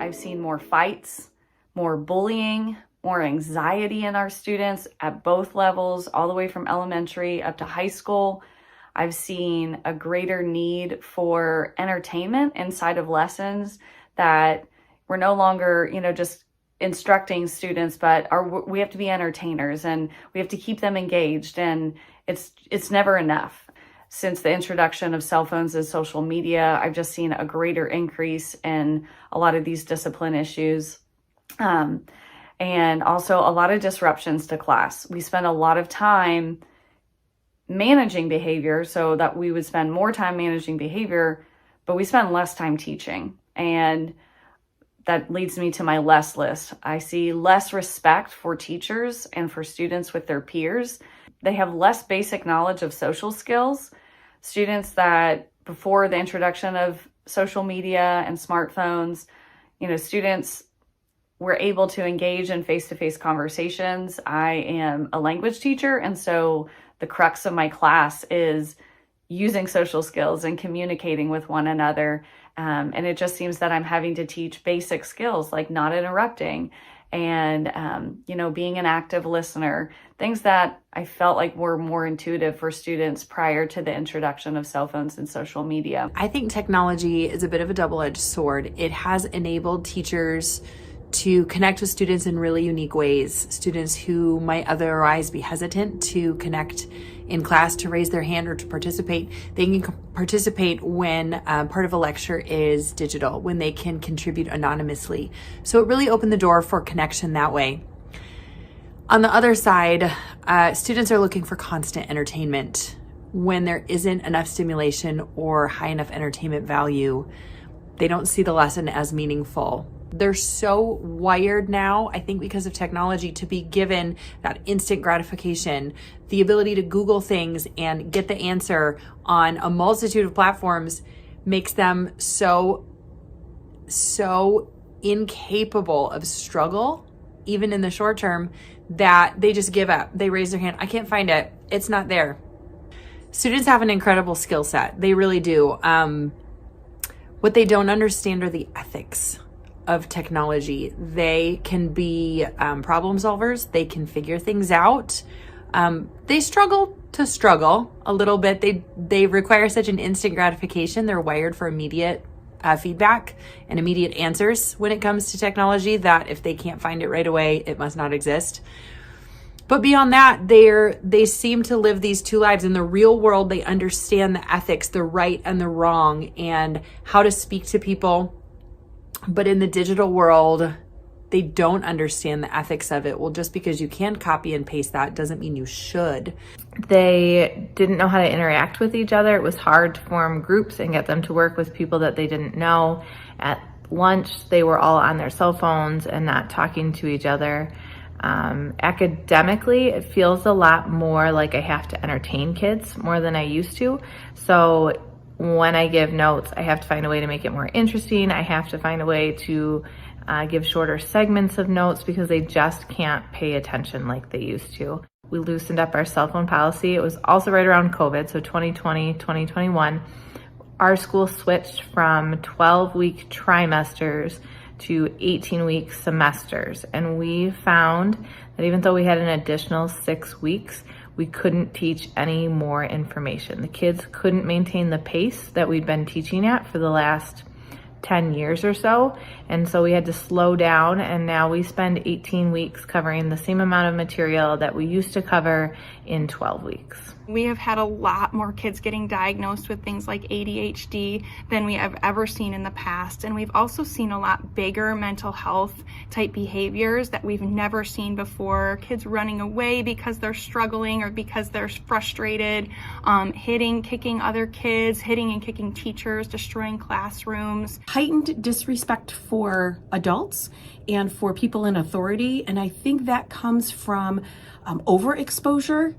I've seen more fights, more bullying, more anxiety in our students at both levels, all the way from elementary up to high school. I've seen a greater need for entertainment inside of lessons, that we're no longer, just instructing students, but we have to be entertainers and we have to keep them engaged, and it's never enough. Since the introduction of cell phones and social media, I've just seen a greater increase in a lot of these discipline issues. And also a lot of disruptions to class. We spend a lot of time managing behavior, so that we would spend more time managing behavior, but we spend less time teaching. And that leads me to my less list. I see less respect for teachers and for students with their peers. They have less basic knowledge of social skills. Students that before the introduction of social media and smartphones, students were able to engage in face-to-face conversations. I am a language teacher, and so the crux of my class is using social skills and communicating with one another. And it just seems that I'm having to teach basic skills like not interrupting and, being an active listener, things that I felt like were more intuitive for students prior to the introduction of cell phones and social media. I think technology is a bit of a double-edged sword. It has enabled teachers to connect with students in really unique ways. Students who might otherwise be hesitant to connect in class, to raise their hand or to participate, they can participate when part of a lecture is digital, when they can contribute anonymously. So it really opened the door for connection that way. On the other side, students are looking for constant entertainment. When there isn't enough stimulation or high enough entertainment value, they don't see the lesson as meaningful. They're so wired now, I think because of technology, to be given that instant gratification, the ability to Google things and get the answer on a multitude of platforms makes them so incapable of struggle, even in the short term, that they just give up. They raise their hand. I can't find it. It's not there. Students have an incredible skill set. They really do. What they don't understand are the ethics of technology. They can be problem solvers. They can figure things out. They struggle a little bit. They require such an instant gratification. They're wired for immediate feedback and immediate answers when it comes to technology, that if they can't find it right away, it must not exist. But beyond that, they seem to live these two lives. In the real world, they understand the ethics, the right and the wrong, and how to speak to people. But in the digital world, they don't understand the ethics of it. Well, just because you can copy and paste that doesn't mean you should. They didn't know how to interact with each other. It was hard to form groups and get them to work with people that they didn't know. At lunch, they were all on their cell phones and not talking to each other. Academically, it feels a lot more like I have to entertain kids more than I used to. So when I give notes, I have to find a way to make it more interesting. I have to find a way to give shorter segments of notes because they just can't pay attention like they used to. We loosened up our cell phone policy. It was also right around COVID, so 2020, 2021. Our school switched from 12-week trimesters to 18-week semesters. And we found that even though we had an additional 6 weeks, we couldn't teach any more information. The kids couldn't maintain the pace that we'd been teaching at for the last 10 years or so. And so we had to slow down, and now we spend 18 weeks covering the same amount of material that we used to cover in 12 weeks. We have had a lot more kids getting diagnosed with things like ADHD than we have ever seen in the past. And we've also seen a lot bigger mental health type behaviors that we've never seen before. Kids running away because they're struggling or because they're frustrated, hitting, kicking other kids, hitting and kicking teachers, destroying classrooms. Heightened disrespect for adults and for people in authority. And I think that comes from overexposure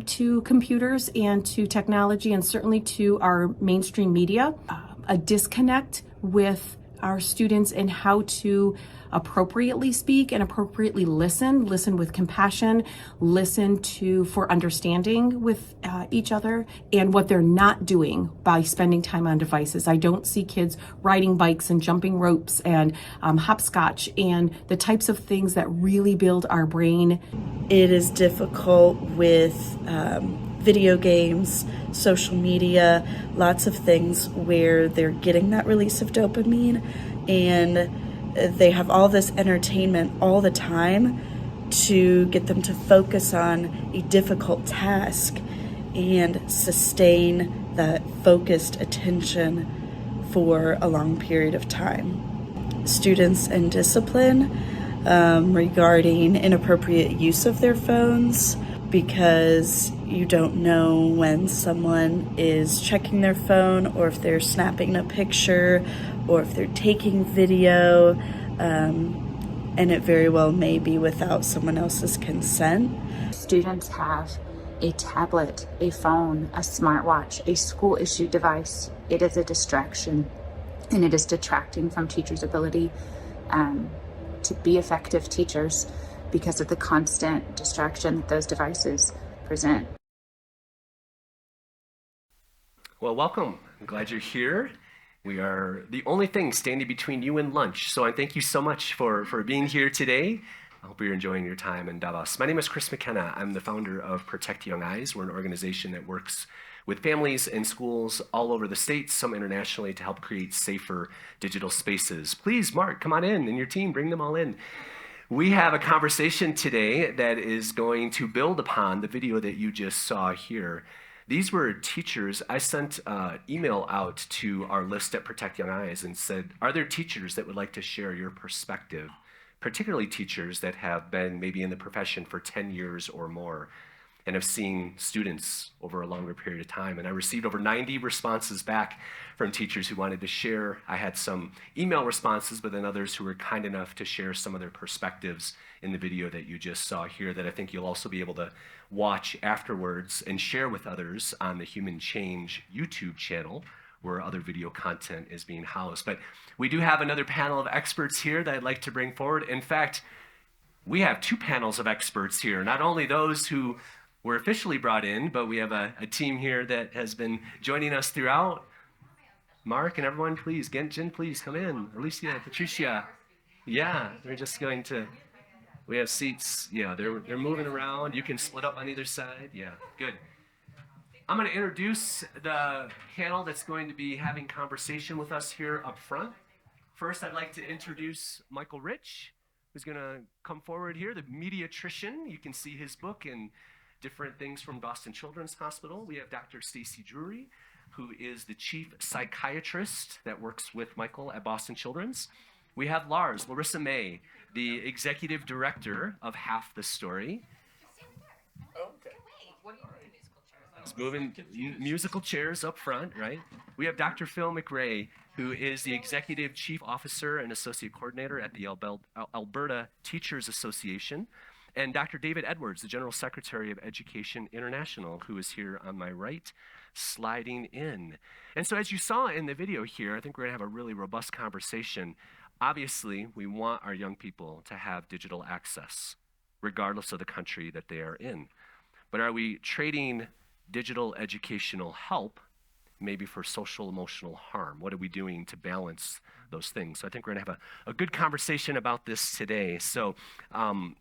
to computers and to technology, and certainly to our mainstream media. A disconnect with our students in how to appropriately speak and appropriately listen with compassion, listen for understanding with each other, and what they're not doing by spending time on devices. I don't see kids riding bikes and jumping ropes and hopscotch and the types of things that really build our brain. It is difficult with video games, social media, lots of things where they're getting that release of dopamine and they have all this entertainment all the time to get them to focus on a difficult task and sustain that focused attention for a long period of time. Students and discipline regarding inappropriate use of their phones, because you don't know when someone is checking their phone or if they're snapping a picture or if they're taking video, and it very well may be without someone else's consent. Students have a tablet, a phone, a smartwatch, a school-issued device. It is a distraction, and it is detracting from teachers' ability to be effective teachers because of the constant distraction that those devices present. Well, welcome. I'm glad you're here. We are the only thing standing between you and lunch. So I thank you so much for being here today. I hope you're enjoying your time in Davos. My name is Chris McKenna. I'm the founder of Protect Young Eyes. We're an organization that works with families and schools all over the states, some internationally, to help create safer digital spaces. Please, Mark, come on in, and your team, bring them all in. We have a conversation today that is going to build upon the video that you just saw here. These were teachers. I sent an email out to our list at Protect Young Eyes and said, are there teachers that would like to share your perspective, particularly teachers that have been maybe in the profession for 10 years or more and have seen students over a longer period of time? And I received over 90 responses back from teachers who wanted to share. I had some email responses, but then others who were kind enough to share some of their perspectives in the video that you just saw here that I think you'll also be able to watch afterwards and share with others on the Human Change YouTube channel, where other video content is being housed. But we do have another panel of experts here that I'd like to bring forward. In fact, we have two panels of experts here, not only those who were officially brought in, but we have a team here that has been joining us throughout. Mark and everyone, please, Jen, please come in. Alicia, Patricia. Yeah, they're just going to, we have seats. Yeah, they're moving around. You can split up on either side. Yeah, good. I'm going to introduce the panel that's going to be having conversation with us here up front. First, I'd like to introduce Michael Rich, who's going to come forward here, the mediatrician. You can see his book and different things from Boston Children's Hospital. We have Dr. Stacy Drury, who is the chief psychiatrist that works with Michael at Boston Children's. We have Larissa May, the executive director of Half the Story. Okay. It's moving musical chairs up front, right? We have Dr. Phil McRae, who is the executive chief officer and associate coordinator at the Alberta Teachers Association. And Dr. David Edwards, the General Secretary of Education International, who is here on my right, sliding in. And so as you saw in the video here, I think we're going to have a really robust conversation. Obviously, we want our young people to have digital access, regardless of the country that they are in. But are we trading digital educational help maybe for social emotional harm? What are we doing to balance those things? So I think we're going to have a good conversation about this today. So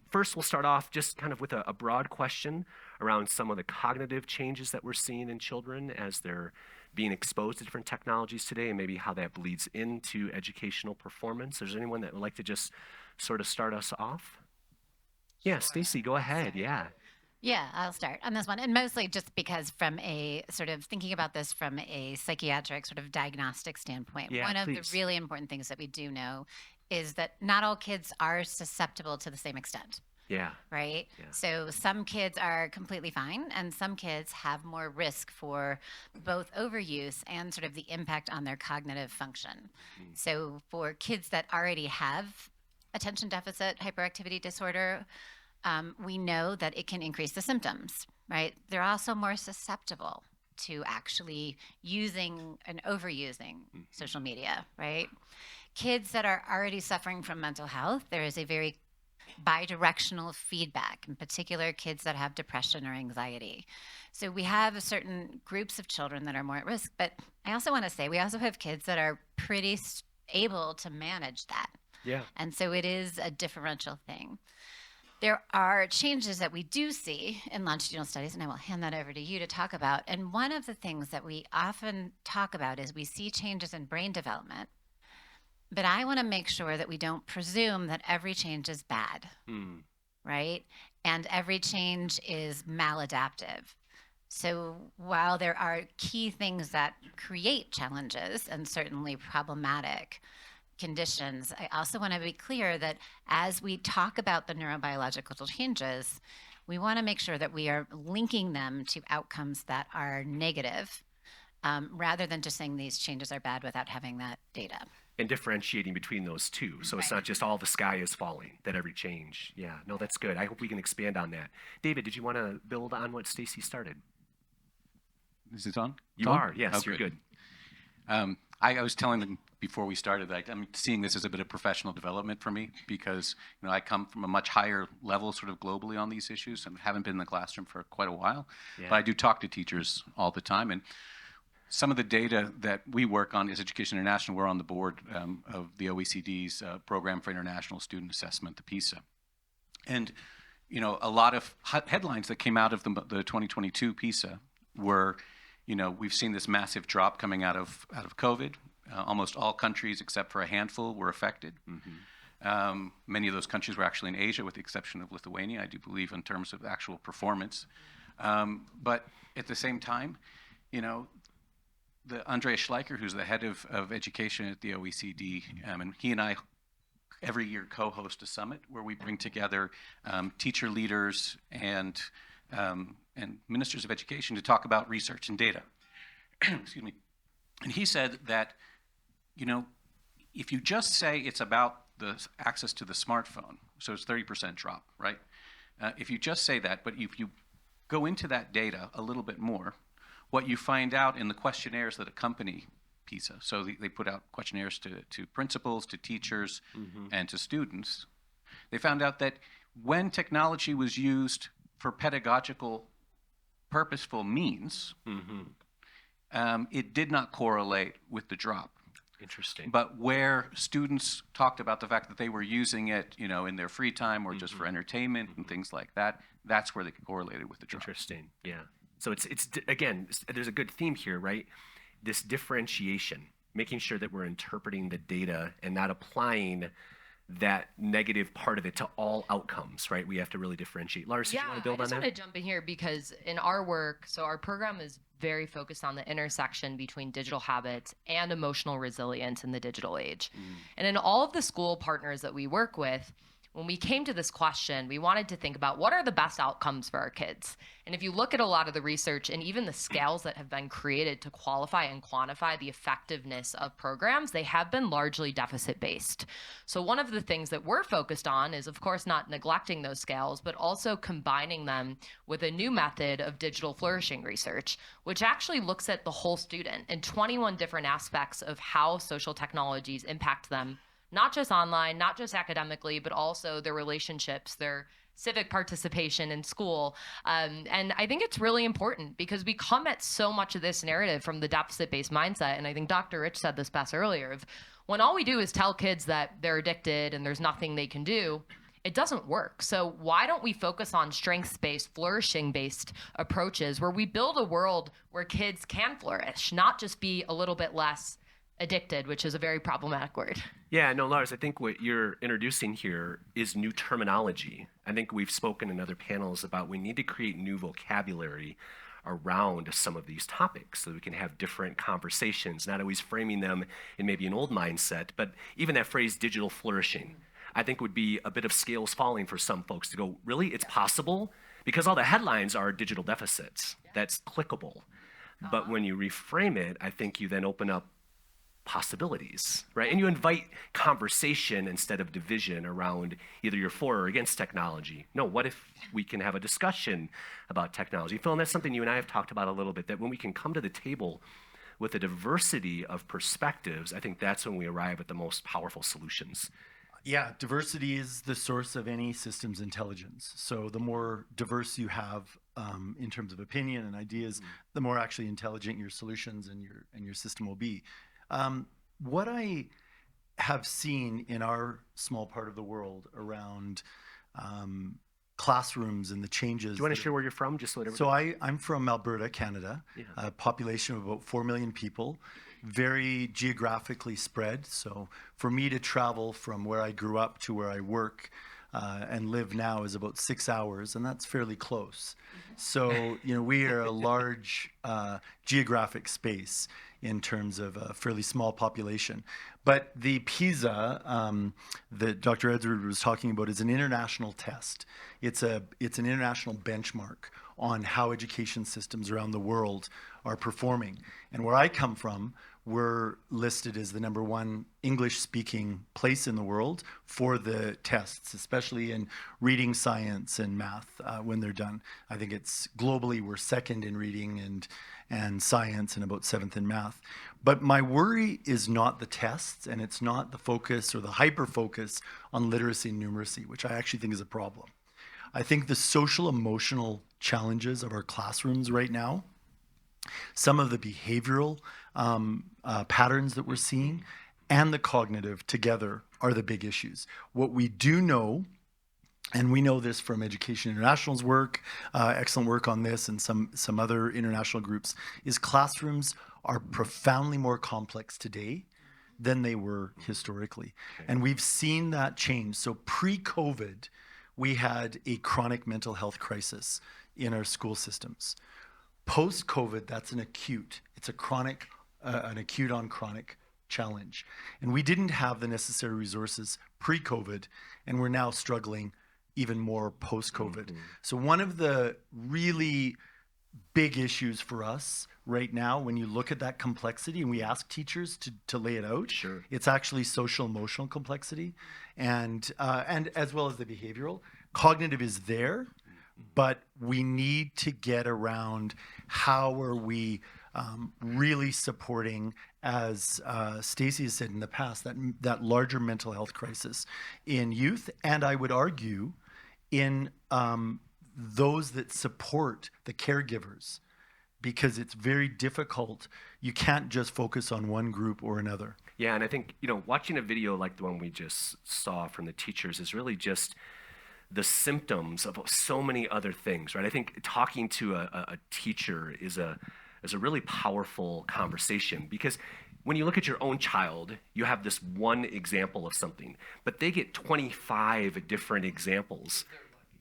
first we'll start off just kind of with a broad question around some of the cognitive changes that we're seeing in children as they're being exposed to different technologies today, and maybe how that bleeds into educational performance. Is there anyone that would like to just sort of start us off? Yeah, Stacy, go ahead. Yeah. Yeah, I'll start on this one. And mostly just because from a sort of thinking about this from a psychiatric sort of diagnostic standpoint, Yeah, one of please. the really important things that we do know is that not all kids are susceptible to the same extent. Yeah. Right? Yeah. So some kids are completely fine, and some kids have more risk for both overuse and sort of the impact on their cognitive function. So for kids that already have attention deficit hyperactivity disorder, we know that it can increase the symptoms, right? They're also more susceptible to actually using and overusing social media, right? kids that are already suffering from mental health, there is a very bidirectional feedback, in particular kids that have depression or anxiety. So we have certain groups of children that are more at risk, but I also want to say we also have kids that are pretty able to manage that. Yeah. And so it is a differential thing. There are changes that we do see in longitudinal studies, and I will hand that over to you to talk about. And one of the things that we often talk about is we see changes in brain development, but I want to make sure that we don't presume that every change is bad, right? And every change is maladaptive. So while there are key things that create challenges and certainly problematic conditions, I also want to be clear that as we talk about the neurobiological changes, we want to make sure that we are linking them to outcomes that are negative, rather than just saying these changes are bad without having that data. And differentiating between those two. So it's not just all the sky is falling, that every change. Yeah, no, that's good. I hope we can expand on that. David, did you want to build on what Stacy started? Is it on? You are, yes, you're good. I was telling them before we started that I'm seeing this as a bit of professional development for me because I come from a much higher level sort of globally on these issues and haven't been in the classroom for quite a while. Yeah. But I do talk to teachers all the time, and some of the data that we work on is Education International. We're on the board of the OECD's Program for International Student Assessment, the PISA. And a lot of headlines that came out of the 2022 PISA were, we've seen this massive drop coming out of COVID. Almost all countries, except for a handful, were affected. Mm-hmm. Many of those countries were actually in Asia, with the exception of Lithuania, I do believe, in terms of actual performance. But at the same time, the Andreas Schleicher, who's the head of education at the OECD, and he and I every year co-host a summit where we bring together teacher leaders and ministers of education to talk about research and data. Excuse me. And he said that, if you just say it's about the access to the smartphone, so it's 30% drop, right? If you just say that, but if you go into that data a little bit more, what you find out in the questionnaires that accompany PISA, so they put out questionnaires to principals, to teachers, and to students, they found out that when technology was used for pedagogical, purposeful means, it did not correlate with the drop. Interesting. But where students talked about the fact that they were using it, in their free time or just for entertainment and things like that, that's where they correlated with the drop. Interesting, yeah. So it's again, there's a good theme here, right? This differentiation, making sure that we're interpreting the data and not applying that negative part of it to all outcomes, right? We have to really differentiate. Larissa, do you want to build on that? I just want to jump in here because in our work, so our program is very focused on the intersection between digital habits and emotional resilience in the digital age. And in all of the school partners that we work with, when we came to this question, we wanted to think about what are the best outcomes for our kids. And if you look at a lot of the research and even the scales that have been created to qualify and quantify the effectiveness of programs, they have been largely deficit-based. So one of the things that we're focused on is, of course, not neglecting those scales, but also combining them with a new method of digital flourishing research, which actually looks at the whole student and 21 different aspects of how social technologies impact them, not just online, not just academically, but also their relationships, their civic participation in school. And I think it's really important because we come at so much of this narrative from the deficit-based mindset. And I think Dr. Rich said this best earlier, of when all we do is tell kids that they're addicted and there's nothing they can do, it doesn't work. So why don't we focus on strengths-based, flourishing-based approaches where we build a world where kids can flourish, not just be a little bit less addicted, which is a very problematic word. Yeah, no, Lars, I think what you're introducing here is new terminology. I think we've spoken in other panels about we need to create new vocabulary around some of these topics so that we can have different conversations, not always framing them in maybe an old mindset, but even that phrase digital flourishing, I think would be a bit of scales falling for some folks to go, really, it's possible? Because all the headlines are digital deficits. That's clickable. But when you reframe it, I think you then open up possibilities, right? And you invite conversation instead of division around either you're for or against technology. No, what if we can have a discussion about technology? Phil, and that's something you and I have talked about a little bit, that when we can come to the table with a diversity of perspectives, I think that's when we arrive at the most powerful solutions. Yeah, diversity is the source of any system's intelligence. So the more diverse you have in terms of opinion and ideas, the more actually intelligent your solutions and your system will be. What I have seen in our small part of the world around classrooms and the changes. Do you want to share where you're from, just so everybody? So I'm from Alberta, Canada. A population of about 4 million people, very geographically spread. So for me to travel from where I grew up to where I work and live now is about 6 hours, and that's fairly close. So, we are a large geographic space in terms of a fairly small population. But the PISA that Dr. Edward was talking about is an international test. It's an international benchmark on how education systems around the world are performing. And where I come from, we're listed as the #1 English-speaking place in the world for the tests, especially in reading, science, and math when they're done. I think it's globally we're second in reading and science and about 7th in math. But my worry is not the tests, and it's not the focus or the hyper-focus on literacy and numeracy, which I actually think is a problem. I think the social emotional challenges of our classrooms right now, some of the behavioral patterns that we're seeing, and the cognitive together are the big issues. What we do know, and we know this from Education International's work, excellent work on this and some other international groups, is classrooms are profoundly more complex today than they were historically. And we've seen that change. So pre-COVID, we had a chronic mental health crisis in our school systems. Post-COVID, that's an acute. It's an acute on chronic challenge. And we didn't have the necessary resources pre-COVID, and we're now struggling even more post-COVID. So one of the really big issues for us right now, when you look at that complexity and we ask teachers to lay it out, it's actually social emotional complexity and as well as the behavioral. Cognitive is there, but we need to get around how are we really supporting, as Stacy has said in the past, that larger mental health crisis in youth, and I would argue in those that support the caregivers, because it's very difficult. You can't just focus on one group or another. Yeah, and I think, watching a video like the one we just saw from the teachers is really just the symptoms of so many other things, right? I think talking to a teacher is a really powerful conversation, because when you look at your own child, you have this one example of something, but they get 25 different examples,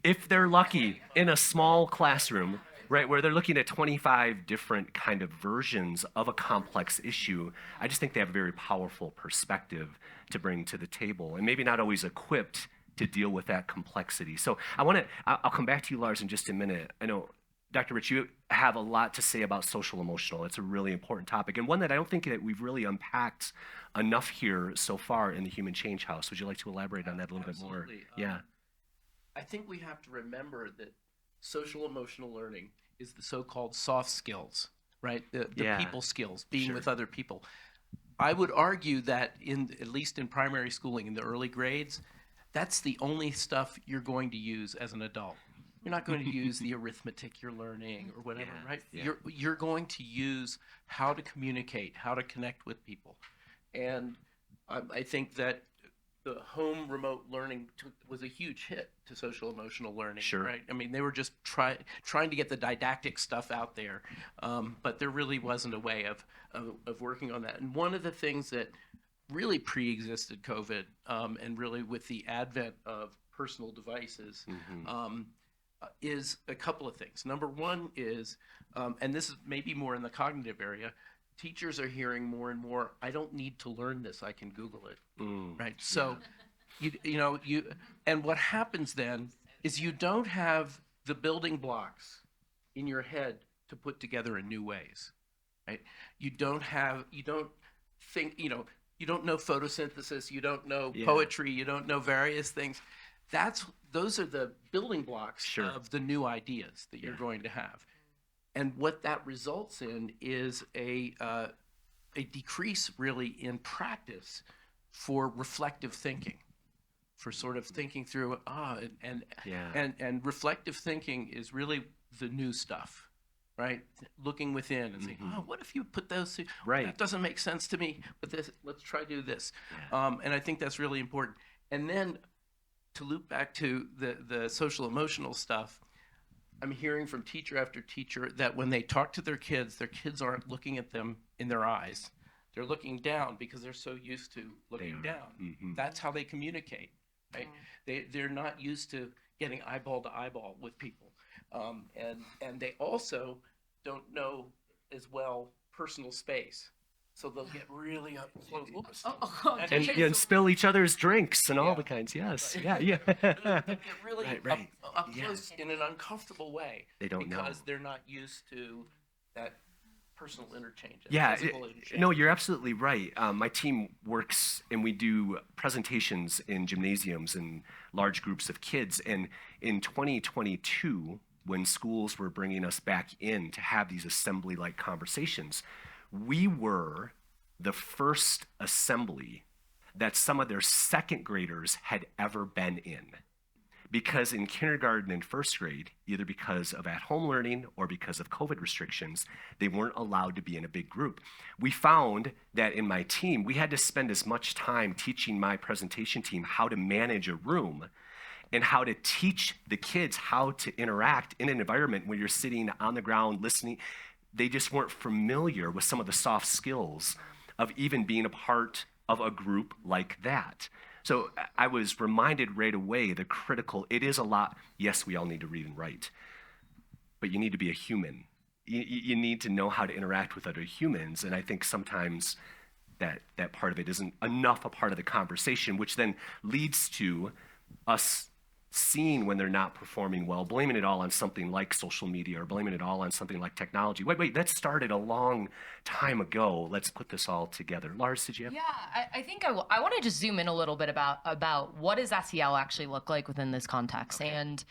if they're lucky, in a small classroom, right, where they're looking at 25 different kind of versions of a complex issue. I just think they have a very powerful perspective to bring to the table, and maybe not always equipped to deal with that complexity. So I'll come back to you, Lars, in just a minute. I know, Dr. Rich, you have a lot to say about social emotional. It's a really important topic, and one that I don't think that we've really unpacked enough here so far in the Human Change House. Would you like to elaborate on that a little bit more? Yeah. I think we have to remember that social emotional learning is the so-called soft skills, right? The people skills, being with other people. I would argue that at least in primary schooling, in the early grades, that's the only stuff you're going to use as an adult. You're not going to use the arithmetic you're learning or whatever, right? Yeah. You're going to use how to communicate, how to connect with people. And I think that the home remote learning was a huge hit to social emotional learning, right? I mean, they were just trying to get the didactic stuff out there, but there really wasn't a way of working on that. And one of the things that really pre-existed COVID, and really with the advent of personal devices, is a couple of things. Number one is, and this is maybe more in the cognitive area, teachers are hearing more and more, I don't need to learn this, I can Google it, right? So, and what happens then is you don't have the building blocks in your head to put together in new ways, right? You don't think, you don't know photosynthesis, you don't know poetry, you don't know various things. Those are the building blocks of the new ideas that you're going to have. And what that results in is a a decrease really in practice for reflective thinking, for sort of thinking through, and reflective thinking is really the new stuff, right? Looking within and saying, oh, what if you put those two? Right. That doesn't make sense to me, but this, let's try to do this. And I think that's really important. And then to loop back to the social emotional stuff, I'm hearing from teacher after teacher that when they talk to their kids aren't looking at them in their eyes. They're looking down because they're so used to looking down. That's how they communicate, right? They're not used to getting eyeball to eyeball with people. And they also don't know as well personal space. So they'll get really up close. And spill each other's drinks and all the kinds. Yes. They'll get really up close in an uncomfortable way. They don't know. Because they're not used to that personal interchange. No, you're absolutely right. My team works and we do presentations in gymnasiums and large groups of kids. And in 2022, when schools were bringing us back in to have these assembly-like conversations, we were the first assembly that some of their second graders had ever been in. Because in kindergarten and first grade, either because of at-home learning or because of COVID restrictions, they weren't allowed to be in a big group. We found that in my team, we had to spend as much time teaching my presentation team how to manage a room and how to teach the kids how to interact in an environment where you're sitting on the ground listening. They just weren't familiar with some of the soft skills of even being a part of a group like that. So I was reminded right away the critical, it is a lot, yes, we all need to read and write, but you need to be a human. You need to know how to interact with other humans, and I think sometimes that part of it isn't enough a part of the conversation, which then leads to us seeing when they're not performing well, blaming it all on something like social media or blaming it all on something like technology. Wait, that started a long time ago. Let's put this all together. Lars, did you have? Yeah, I think I want to just zoom in a little bit about what does SEL actually look like within this context. Okay. And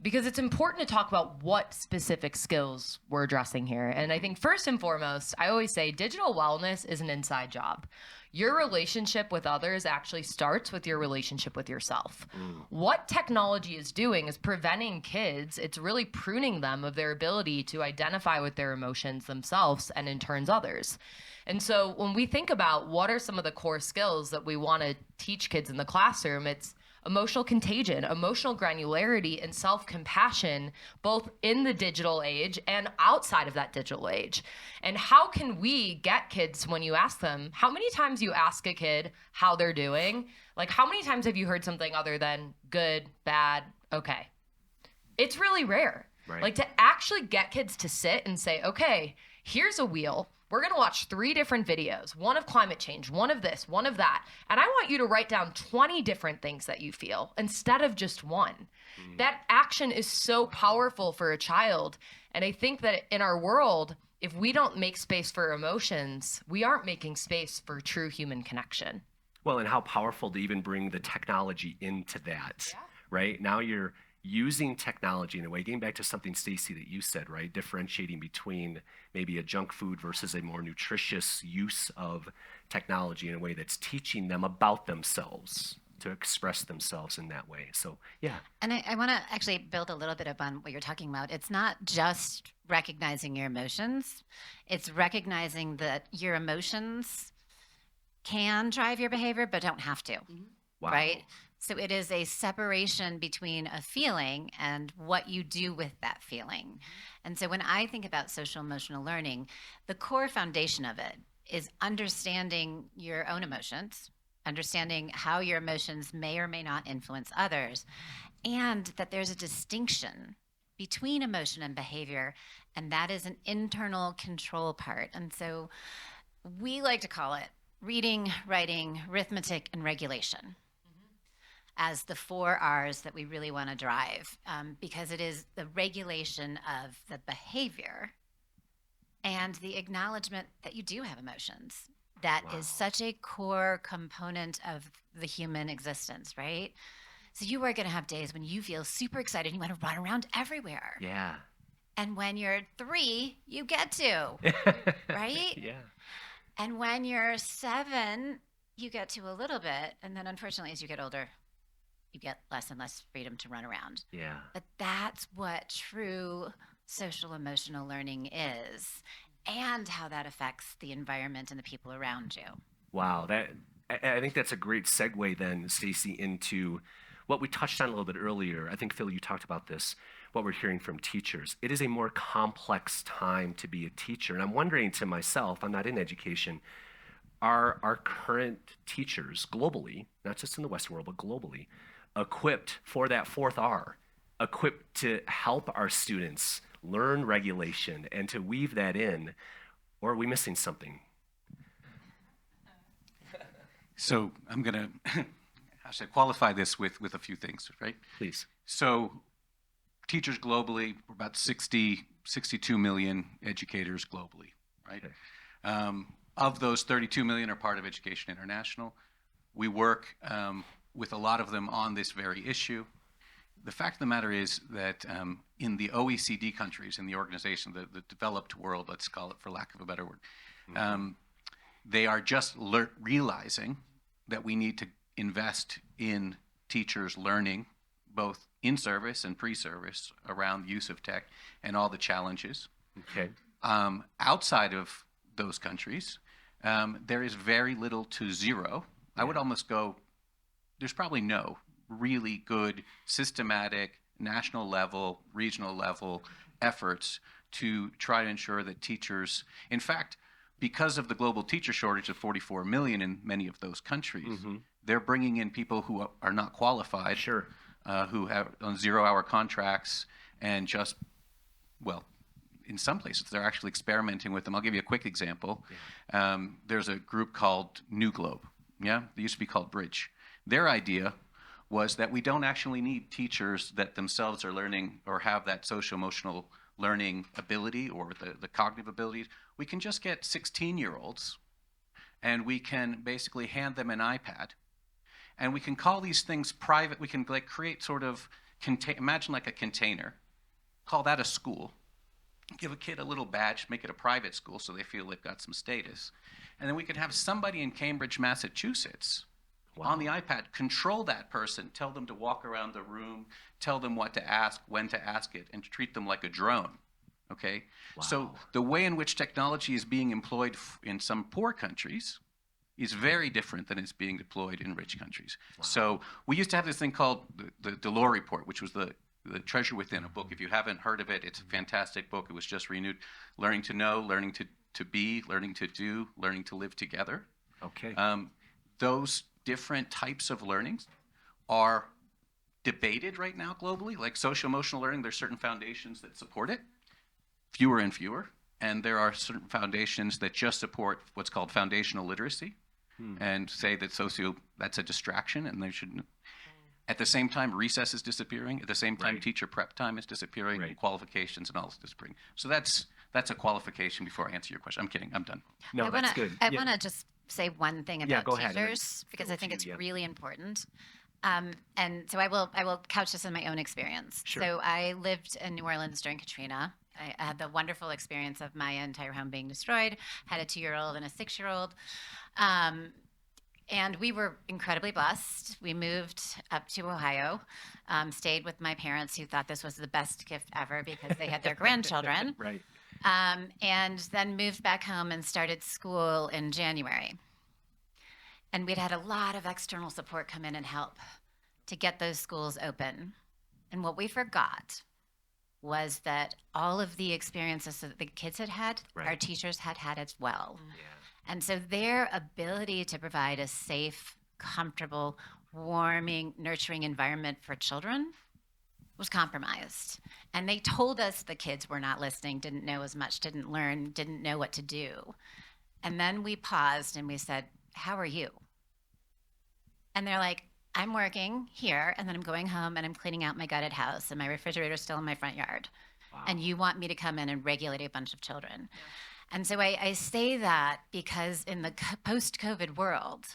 because it's important to talk about what specific skills we're addressing here. And I think first and foremost, I always say digital wellness is an inside job. Your relationship with others actually starts with your relationship with yourself. What technology is doing is preventing kids, it's really pruning them of their ability to identify with their emotions themselves and in turn others. And so when we think about what are some of the core skills that we want to teach kids in the classroom, it's emotional contagion, emotional granularity, and self-compassion, both in the digital age and outside of that digital age. And how can we get kids, when you ask them, how many times you ask a kid how they're doing? Like, how many times have you heard something other than good, bad, okay? It's really rare. Right. Like, to actually get kids to sit and say, okay, here's a wheel. We're going to watch 3 different videos, one of climate change, one of this, one of that. And I want you to write down 20 different things that you feel instead of just one. That action is so powerful for a child. And I think that in our world, if we don't make space for emotions, we aren't making space for true human connection. Well, and how powerful to even bring the technology into that, right? Now you're using technology in a way, getting back to something, Stacy, that you said, right? Differentiating between maybe a junk food versus a more nutritious use of technology in a way that's teaching them about themselves to express themselves in that way. So, yeah. And I want to actually build a little bit upon what you're talking about. It's not just recognizing your emotions. It's recognizing that your emotions can drive your behavior, but don't have to, right? So it is a separation between a feeling and what you do with that feeling. And so when I think about social emotional learning, the core foundation of it is understanding your own emotions, understanding how your emotions may or may not influence others, and that there's a distinction between emotion and behavior, and that is an internal control part. And so we like to call it reading, writing, arithmetic, and regulation as the 4 R's that we really want to drive, because it is the regulation of the behavior and the acknowledgement that you do have emotions. That is such a core component of the human existence, right? So you are going to have days when you feel super excited and you want to run around everywhere. Yeah. And when you're 3, you get to, right? Yeah. And when you're 7, you get to a little bit. And then unfortunately, as you get older, you get less and less freedom to run around. Yeah. But that's what true social emotional learning is, and how that affects the environment and the people around you. Wow, I think that's a great segue then, Stacy, into what we touched on a little bit earlier. I think, Phil, you talked about this, what we're hearing from teachers. It is a more complex time to be a teacher. And I'm wondering to myself, I'm not in education, are our current teachers globally, not just in the Western world, but globally, equipped for that 4th R, equipped to help our students learn regulation and to weave that in, or are we missing something? So I'm going to, how should I qualify this with a few things, right? Please. So teachers globally, we're about 62 million educators globally, right? Okay. Of those, 32 million are part of Education International. We work with a lot of them on this very issue. The fact of the matter is that in the OECD countries, in the organization, the developed world, let's call it for lack of a better word, they are just realizing that we need to invest in teachers learning both in service and pre-service around the use of tech and all the challenges. Okay. Outside of those countries, there is very little to zero. I would almost go, there's probably no really good systematic national level, regional level efforts to try to ensure that teachers, in fact, because of the global teacher shortage of 44 million in many of those countries, they're bringing in people who are not qualified, who have on 0-hour contracts, and just, well, in some places they're actually experimenting with them. I'll give you a quick example. There's a group called New Globe. Yeah, they used to be called Bridge. Their idea was that we don't actually need teachers that themselves are learning or have that social-emotional learning ability or the cognitive abilities. We can just get 16-year-olds and we can basically hand them an iPad and we can call these things private. We can like create sort of, imagine like a container, call that a school, give a kid a little badge, make it a private school so they feel they've got some status. And then we could have somebody in Cambridge, Massachusetts, on the iPad, control that person, tell them to walk around the room, tell them what to ask, when to ask it, and treat them like a drone, okay? So the way in which technology is being employed in some poor countries is very different than it's being deployed in rich countries. So we used to have this thing called the Delors Report, which was the Treasure Within, a book. If you haven't heard of it, it's a fantastic book. It was just renewed. Learning to know, learning to be, learning to do, learning to live together. Okay. Those different types of learnings are debated right now globally. Like social emotional learning, there's certain foundations that support it, fewer and fewer. And there are certain foundations that just support what's called foundational literacy and say that that's a distraction and they shouldn't. At the same time, recess is disappearing. At the same time, teacher prep time is disappearing, and qualifications and all is disappearing. So that's a qualification before I answer your question. I'm kidding. I'm done. No, that's good. I want to just say one thing about go ahead. teachers because I think it's really important. And so I will couch this in my own experience. Sure. So I lived in New Orleans during Katrina. I had the wonderful experience of my entire home being destroyed, had a 2-year-old and a 6-year-old. And we were incredibly blessed. We moved up to Ohio, stayed with my parents who thought this was the best gift ever because they had their grandchildren. Right. And then moved back home and started school in January. And we'd had a lot of external support come in and help to get those schools open. And what we forgot was that all of the experiences that the kids had had, our teachers had had as well. Yeah. And so their ability to provide a safe, comfortable, warming, nurturing environment for children was compromised. And they told us the kids were not listening, didn't know as much, didn't learn, didn't know what to do. And then we paused and we said, how are you? And they're like, I'm working here, and then I'm going home and I'm cleaning out my gutted house, and my refrigerator's still in my front yard. Wow. And you want me to come in and regulate a bunch of children. Yeah. And so I say that because in the post-COVID world,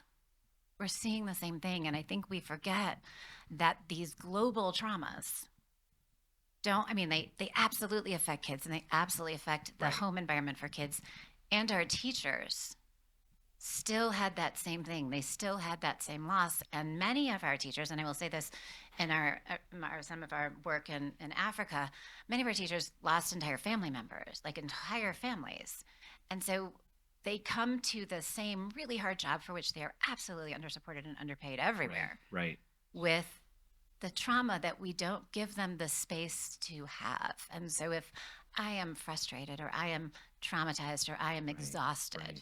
we're seeing the same thing. And I think we forget that these global traumas they absolutely affect kids, and they absolutely affect the home environment for kids and our teachers. still had that same thing. They still had that same loss. And many of our teachers, and I will say this in some of our work in Africa, many of our teachers lost entire family members, like entire families. And so they come to the same really hard job for which they are absolutely undersupported and underpaid everywhere. Right. With the trauma that we don't give them the space to have. And so if I am frustrated or I am traumatized or I am exhausted,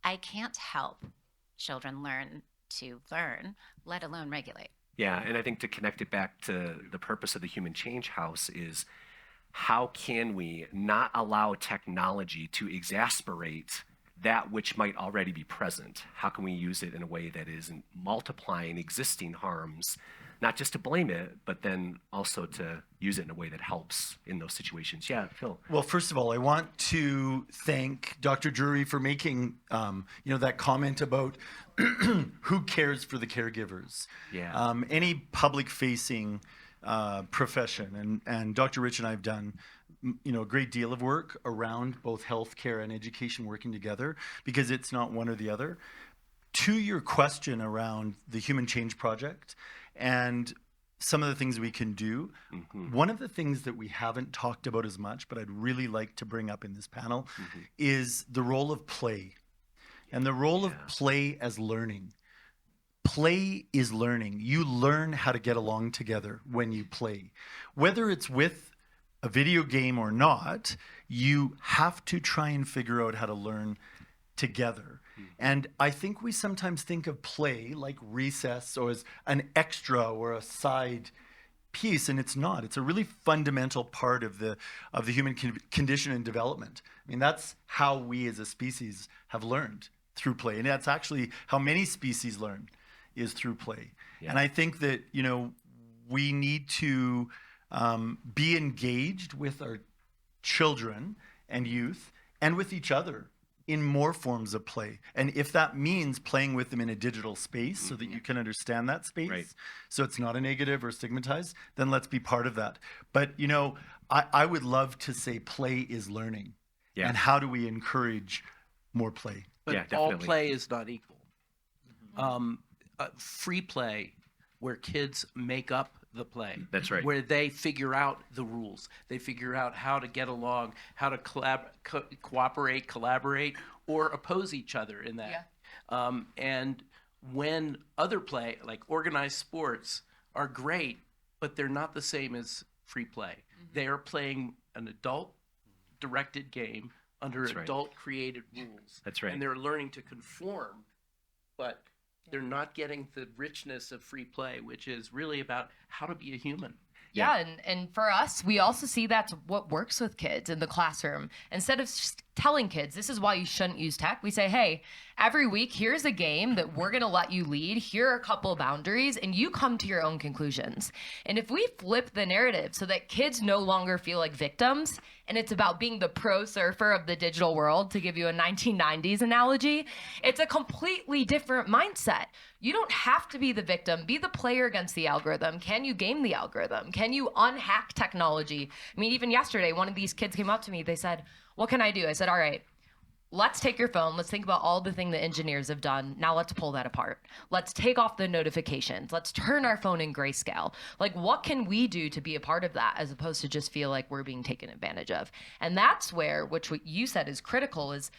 I can't help children learn to learn, let alone regulate. Yeah, and I think to connect it back to the purpose of the Human Change House is how can we not allow technology to exasperate that which might already be present? How can we use it in a way that isn't multiplying existing harms, not just to blame it, but then also to use it in a way that helps in those situations? Yeah, Phil. Well, first of all, I want to thank Dr. Drury for making, that comment about who cares for the caregivers. Yeah. Any public-facing profession, and Dr. Rich and I have done a great deal of work around both healthcare and education working together, because it's not one or the other. To your question around the Human Change Project and some of the things we can do, one of the things that we haven't talked about as much, but I'd really like to bring up in this panel, is the role of play and the role of play as learning. Play is learning. You learn how to get along together when you play. Whether it's with a video game or not, you have to try and figure out how to learn together. And I think we sometimes think of play like recess or as an extra or a side piece, and it's not. It's a really fundamental part of the human condition and development. I mean, that's how we as a species have learned, through play. And that's actually how many species learn, is through play. Yeah. And I think that, we need to be engaged with our children and youth and with each other in more forms of play. And if that means playing with them in a digital space so that you can understand that space, so it's not a negative or stigmatized, then let's be part of that. But, I would love to say play is learning. Yeah. And how do we encourage more play? But all play is not equal. Free play, where kids make up the play. That's right. Where they figure out the rules. They figure out how to get along, how to cooperate, collaborate, or oppose each other in that. Yeah. And when other play, like organized sports, are great, but they're not the same as free play. They are playing an adult-directed game under adult-created rules. That's right. And they're learning to conform, but they're not getting the richness of free play, which is really about how to be a human. Yeah, and for us, we also see that's what works with kids in the classroom. Instead of just telling kids, this is why you shouldn't use tech, we say, hey, every week, here's a game that we're going to let you lead. Here are a couple of boundaries, and you come to your own conclusions. And if we flip the narrative so that kids no longer feel like victims, and it's about being the pro surfer of the digital world, to give you a 1990s analogy, it's a completely different mindset. You don't have to be the victim. Be the player against the algorithm. Can you game the algorithm? Can you unhack technology? I mean, even yesterday, one of these kids came up to me. They said, what can I do? I said, all right, let's take your phone. Let's think about all the things the engineers have done. Now let's pull that apart. Let's take off the notifications. Let's turn our phone in grayscale. Like, what can we do to be a part of that, as opposed to just feel like we're being taken advantage of? And that's where, which what you said is critical, is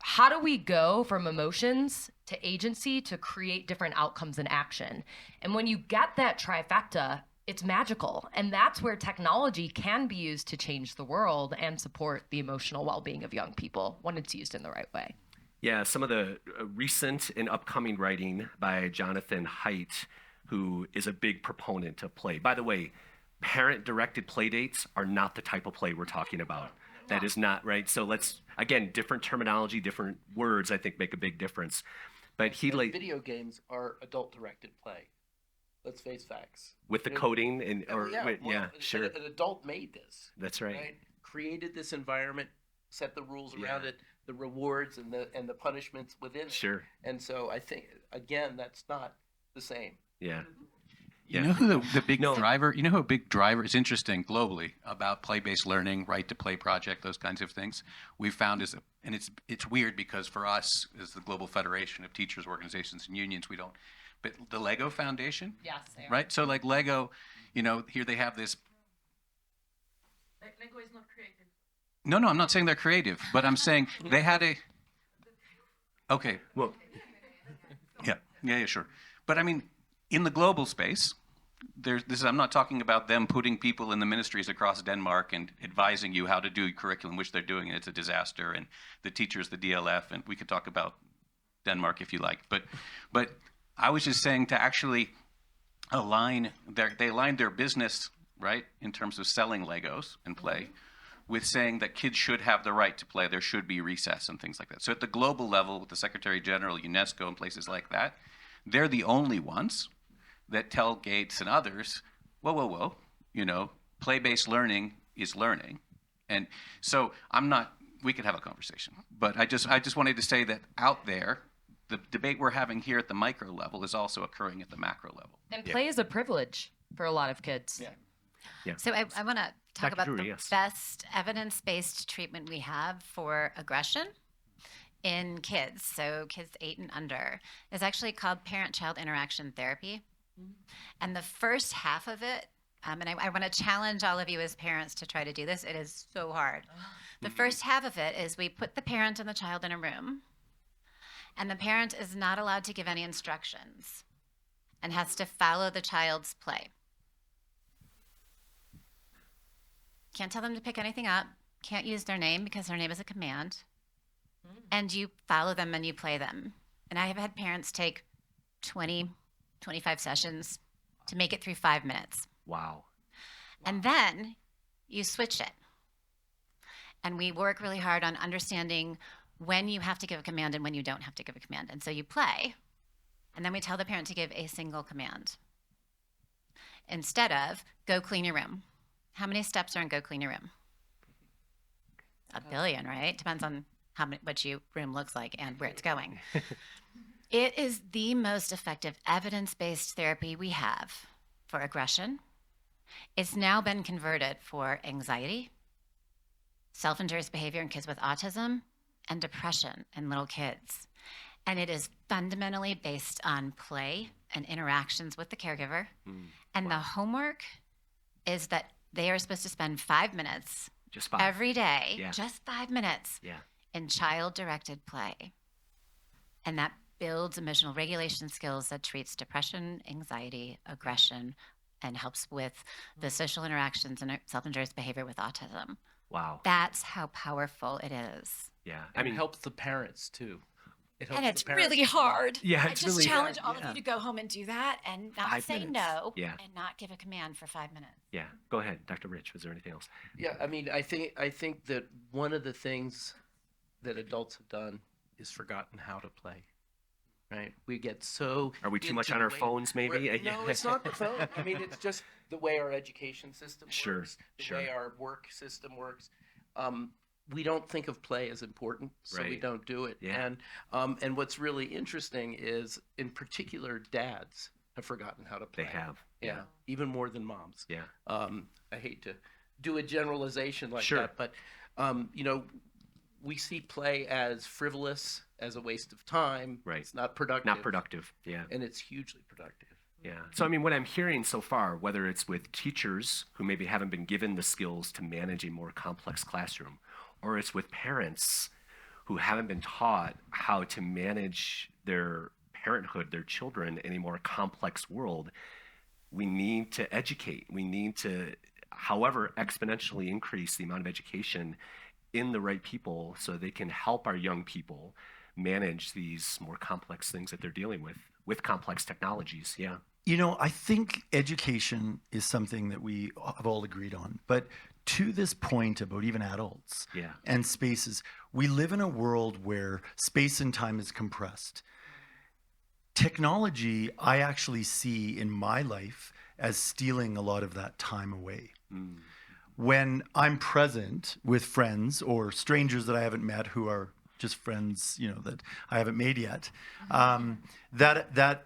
how do we go from emotions to agency to create different outcomes and action? And when you get that trifecta, it's magical. And that's where technology can be used to change the world and support the emotional well-being of young people when it's used in the right way. Yeah, some of the recent and upcoming writing by Jonathan Haidt, who is a big proponent of play. By the way, parent-directed play dates are not the type of play we're talking about. That is not, right? So let's, again, different terminology, different words, I think, make a big difference. But video games are adult-directed play. Let's face facts. With the coding and sure. An adult made this. That's right. Created this environment, set the rules around it, the rewards and the punishments within it. Sure. And so I think, again, that's not the same. Yeah. You know who the big driver, you know who a big driver is interesting globally about play-based learning, right to play project, those kinds of things. We found is, and it's weird because for us as the Global Federation of Teachers, Organizations and Unions, we don't, but the Lego Foundation, Yes, right? So like Lego, you know, here they have this. Lego is not creative. No, I'm not saying they're creative, but I'm saying they had a. Okay, well, yeah, sure. But I mean, in the global space, I'm not talking about them putting people in the ministries across Denmark and advising you how to do curriculum, which they're doing, and it's a disaster, and the teachers, the DLF, and we could talk about Denmark if you like. But I was just saying to actually they aligned their business, right, in terms of selling Legos and play, with saying that kids should have the right to play, there should be recess and things like that. So at the global level, with the Secretary General, UNESCO, and places like that, they're the only ones that tell Gates and others, whoa, you know, play-based learning is learning. And so we could have a conversation, but I just wanted to say that out there, the debate we're having here at the micro level is also occurring at the macro level. And play is a privilege for a lot of kids. Yeah. So I want to talk Dr. about Drury, the yes. best evidence-based treatment we have for aggression in kids, so kids 8 and under, is actually called parent-child interaction therapy. And the first half of it, and I want to challenge all of you as parents to try to do this. It is so hard. The first half of it is we put the parent and the child in a room, and the parent is not allowed to give any instructions and has to follow the child's play. Can't tell them to pick anything up, can't use their name because their name is a command, and you follow them and you play them. And I have had parents take 20, 25 sessions to make it through 5 minutes. Wow. And then you switch it. And we work really hard on understanding when you have to give a command and when you don't have to give a command. And so you play, and then we tell the parent to give a single command instead of go clean your room. How many steps are in go clean your room? A billion, right? Depends on what your room looks like and where it's going. It is the most effective evidence-based therapy we have for aggression. It's now been converted for anxiety, self-injurious behavior in kids with autism, and depression in little kids. And it is fundamentally based on play and interactions with the caregiver. And the homework is that they are supposed to spend 5 minutes just 5 every day, just 5 minutes Yeah. in child-directed play. And that builds emotional regulation skills that treats depression, anxiety, aggression, and helps with the social interactions and self-injurious behavior with autism. Wow. That's how powerful it is. Yeah. I mean, it helps the parents too. And it's really hard. Yeah, I it's just really challenge hard. all of you to go home and do that and not 5 say minutes. no Yeah. and not give a command for 5 minutes. Yeah. Go ahead, Dr. Rich. Was there anything else? Yeah, I mean, I think that one of the things that adults have done is forgotten how to play. Right? We get so. Are we too into much on the our way- phones, maybe? No, it's not the phone. I mean, it's just the way our education system Sure, works, the sure. way our work system works. We don't think of play as important, so we Right. don't do it. Yeah. And what's really interesting is, in particular, dads have forgotten how to play. They have. Yeah, even more than moms. Yeah. I hate to do a generalization like Sure. that, but you know, we see play as frivolous, as a waste of time. Right. It's not productive. Not productive. Yeah. And it's hugely productive. Yeah. So, I mean, what I'm hearing so far, whether it's with teachers who maybe haven't been given the skills to manage a more complex classroom, or it's with parents who haven't been taught how to manage their parenthood, their children in a more complex world, we need to educate. We need to, however, exponentially increase the amount of education in the right people so they can help our young people manage these more complex things that they're dealing with complex technologies. Yeah. You know, I think education is something that we have all agreed on. But to this point about even adults and spaces, we live in a world where space and time is compressed. Technology, I actually see in my life as stealing a lot of that time away. When I'm present with friends or strangers that I haven't met who are just friends, you know, that I haven't made yet, that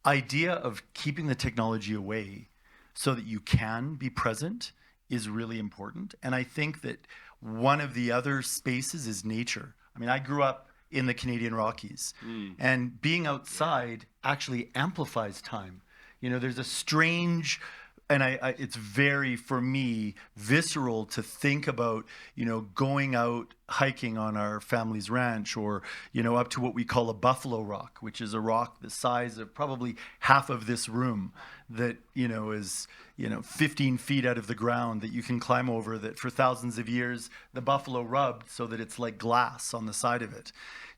idea of keeping the technology away so that you can be present is really important. And I think that one of the other spaces is nature. I mean, I grew up in the Canadian Rockies, and being outside actually amplifies time. You know, there's a strange, and it's very, for me, visceral to think about, you know, going out hiking on our family's ranch, or, you know, up to what we call a buffalo rock, which is a rock the size of probably half of this room that, you know, is, you know, 15 feet out of the ground, that you can climb over, that for thousands of years, the buffalo rubbed so that it's like glass on the side of it.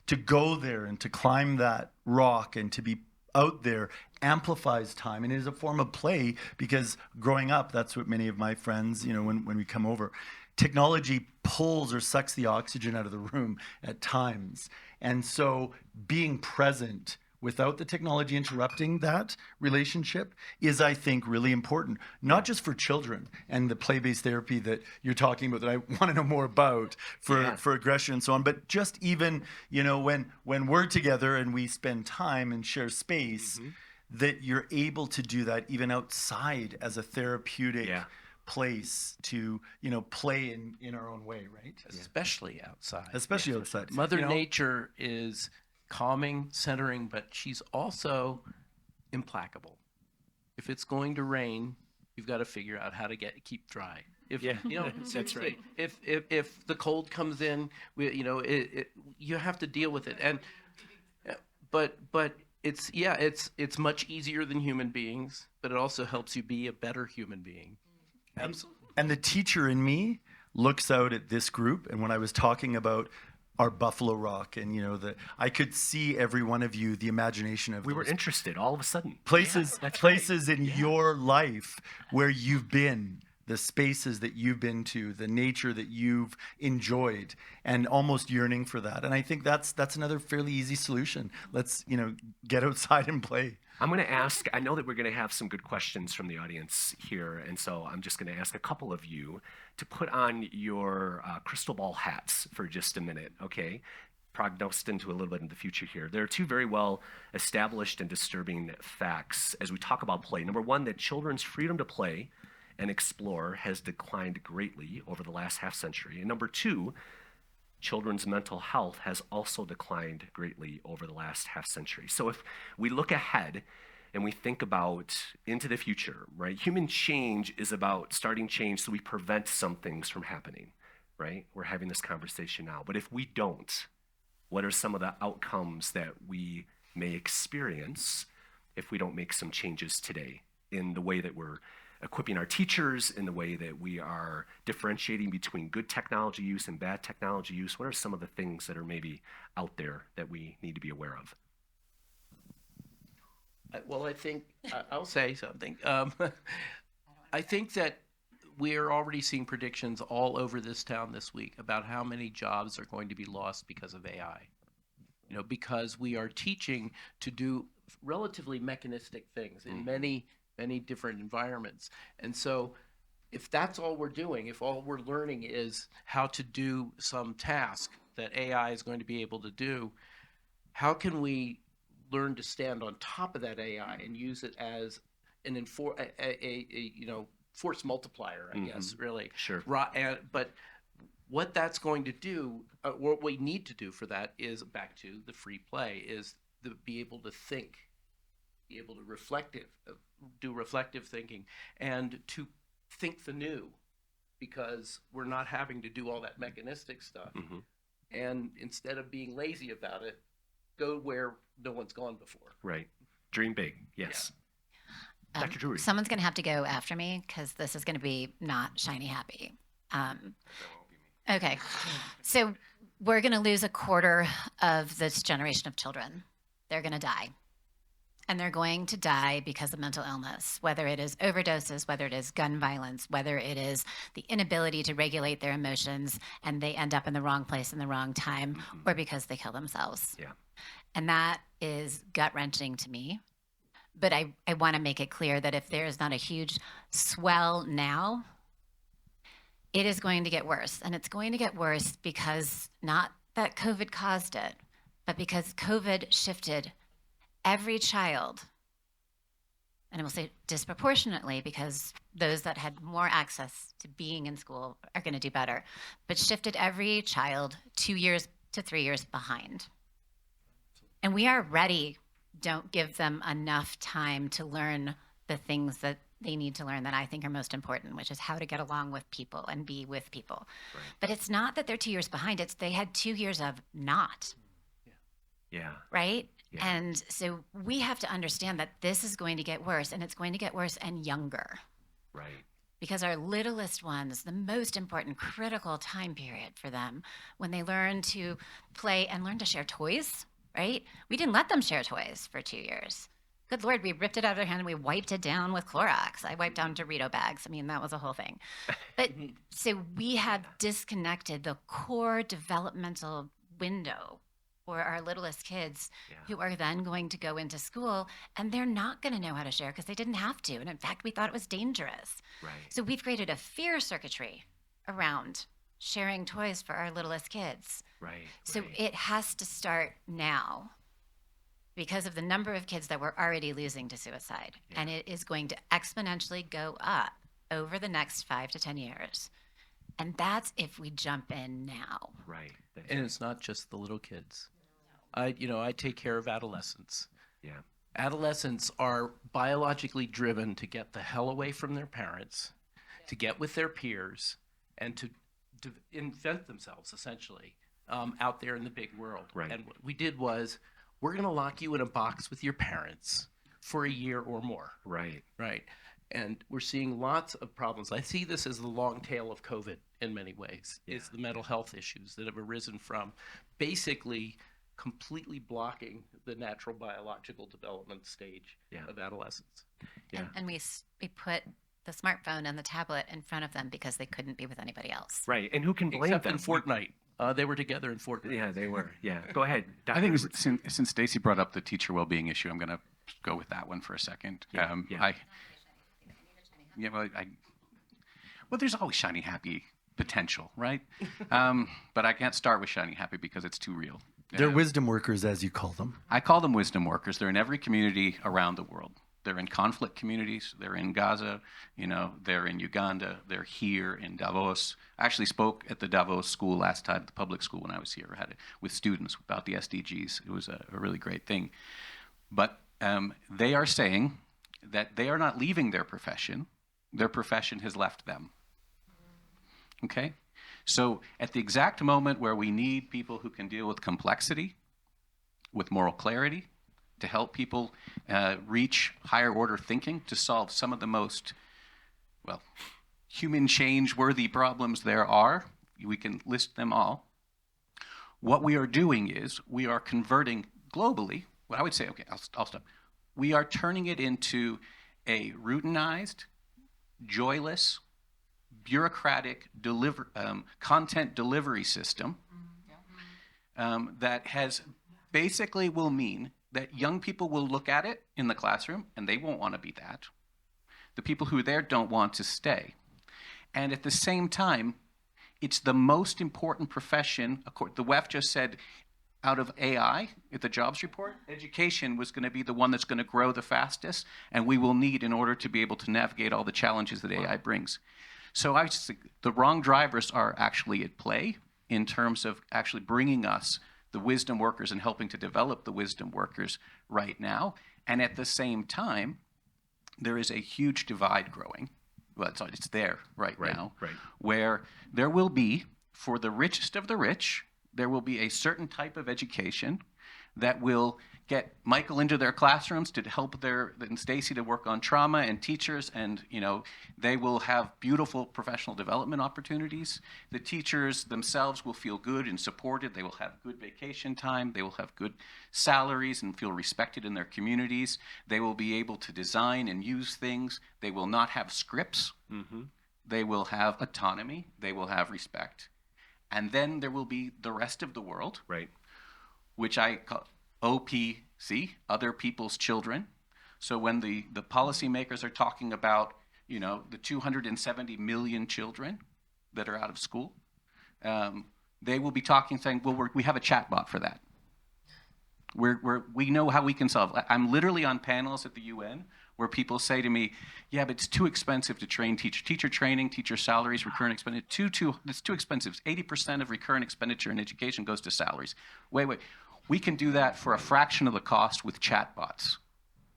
To go there and to climb that rock and to be out there amplifies time, and it is a form of play, because growing up, that's what many of my friends, you know, when we come over, technology pulls or sucks the oxygen out of the room at times. And so being present without the technology interrupting that relationship is, I think, really important, not just for children and the play-based therapy that you're talking about, that I want to know more about for aggression and so on, but just even, you know, when we're together and we spend time and share space, that you're able to do that even outside as a therapeutic place to, you know, play in our own way, right? Especially outside. Especially outside. Mother You know, Nature is calming, centering, but she's also implacable. If it's going to rain, you've got to figure out how to keep dry. If you know, That's right. If the cold comes in, you know, you have to deal with it. And but it's much easier than human beings, but it also helps you be a better human being. Absolutely. And the teacher in me looks out at this group, and when I was talking about our Buffalo Rock, and, you know, I could see every one of you, the imagination of We were interested all of a sudden. places in your life where you've been, the spaces that you've been to, the nature that you've enjoyed, and almost yearning for that. And I think that's another fairly easy solution. Let's, you know, get outside and play. I'm going to ask, I know that we're going to have some good questions from the audience here, and so I'm just going to ask a couple of you to put on your crystal ball hats for just a minute, okay? Prognosed into a little bit in the future here. There are two very well established and disturbing facts as we talk about play. Number one, that children's freedom to play and explore has declined greatly over the last half century. And number two, children's mental health has also declined greatly over the last half century. So if we look ahead and we think about into the future, right? Human change is about starting change so we prevent some things from happening, right? We're having this conversation now. But if we don't, what are some of the outcomes that we may experience if we don't make some changes today in the way that we're equipping our teachers, in the way that we are differentiating between good technology use and bad technology use? What are some of the things that are maybe out there that we need to be aware of? Well, I think I'll say something. I think that we are already seeing predictions all over this town this week about how many jobs are going to be lost because of AI. You know, because we are teaching to do relatively mechanistic things in many different environments. And so if that's all we're doing, if all we're learning is how to do some task that AI is going to be able to do, how can we learn to stand on top of that AI and use it as an force multiplier, I guess, really. Sure. But what that's going to do, what we need to do for that is, back to the free play, is to be able to think, be able to do reflective thinking, and to think the new, because we're not having to do all that mechanistic stuff. And instead of being lazy about it, go where no one's gone before. Right. Dream big. Yes. Dr. Drury. Someone's going to have to go after me because this is going to be not shiny happy. Okay. So we're going to lose a quarter of this generation of children. They're going to die. And they're going to die because of mental illness, whether it is overdoses, whether it is gun violence, whether it is the inability to regulate their emotions and they end up in the wrong place in the wrong time, or because they kill themselves. Yeah. And that is gut-wrenching to me. But I want to make it clear that if there is not a huge swell now, it is going to get worse. And it's going to get worse because not that COVID caused it, but because COVID shifted every child and I will say disproportionately because those that had more access to being in school are going to do better, but shifted every child 2 years to 3 years behind. And we are ready. Don't give them enough time to learn the things that they need to learn that I think are most important, which is how to get along with people and be with people. Right. But it's not that they're 2 years behind. It's they had 2 years of not. Yeah. Right? Yeah. And so we have to understand that this is going to get worse, and it's going to get worse and younger. Right. Because our littlest ones, the most important critical time period for them, when they learn to play and learn to share toys, right? We didn't let them share toys for 2 years. Good Lord, we ripped it out of their hand and we wiped it down with Clorox. I wiped down Dorito bags. I mean, that was a whole thing. But so we have disconnected the core developmental window for our littlest kids who are then going to go into school, and they're not going to know how to share because they didn't have to. And in fact, we thought it was dangerous. Right. So we've created a fear circuitry around sharing toys for our littlest kids. Right. So it has to start now because of the number of kids that we're already losing to suicide. And it is going to exponentially go up over the next 5 to 10 years. And that's if we jump in now. Right. And it's not just the little kids. I take care of adolescents. Yeah. Adolescents are biologically driven to get the hell away from their parents, to get with their peers, and to invent themselves, essentially, out there in the big world. Right. And what we did was, we're going to lock you in a box with your parents for a year or more. Right. Right. And we're seeing lots of problems. I see this as the long tail of COVID in many ways. It's the mental health issues that have arisen from basically completely blocking the natural biological development stage of adolescence. Yeah. And we put the smartphone and the tablet in front of them because they couldn't be with anybody else. Right. And who can blame Except them? in Fortnite. They were together in Fortnite. Yeah, they were. Yeah. Go ahead, Dr. I think since Stacy brought up the teacher well-being issue, I'm going to go with that one for a second. Well, there's always shiny happy potential, right? But I can't start with shiny happy because it's too real. They're wisdom workers, as you call them. I call them wisdom workers. They're in every community around the world. They're in conflict communities. They're in Gaza. They're in Uganda. They're here in Davos. I actually spoke at the Davos school last time, the public school, when I was here. I had it with students about the SDGs. It was a really great thing. But they are saying that they are not leaving their profession. Their profession has left them. Okay? So at the exact moment where we need people who can deal with complexity, with moral clarity, to help people reach higher order thinking, to solve some of the most, human change-worthy problems there are, we can list them all. What we are doing is we are converting globally, what I would say, okay, I'll stop. We are turning it into a routinized, joyless, bureaucratic content delivery system that has basically will mean that young people will look at it in the classroom and they won't want to be that. The people who are there don't want to stay. And at the same time, it's the most important profession. The WEF just said out of AI, at the jobs report, education was going to be the one that's going to grow the fastest and we will need in order to be able to navigate all the challenges that AI brings. So I just think the wrong drivers are actually at play in terms of actually bringing us the wisdom workers and helping to develop the wisdom workers right now. And at the same time, there is a huge divide growing. Well, it's there right now, where there will be, for the richest of the rich, there will be a certain type of education that will get Michael into their classrooms to help and Stacy to work on trauma and teachers, and they will have beautiful professional development opportunities. The teachers themselves will feel good and supported. They will have good vacation time. They will have good salaries and feel respected in their communities. They will be able to design and use things. They will not have scripts. Mm-hmm. They will have autonomy. They will have respect. And then there will be the rest of the world, which I call OPC, other people's children. So when the policymakers are talking about, the 270 million children that are out of school, they will be saying, well, we have a chatbot for that. We know how we can solve. I'm literally on panels at the UN where people say to me, yeah, but it's too expensive to train teachers. Teacher training, teacher salaries, recurrent expenditure, it's too expensive. 80% of recurrent expenditure in education goes to salaries. Wait. We can do that for a fraction of the cost with chatbots,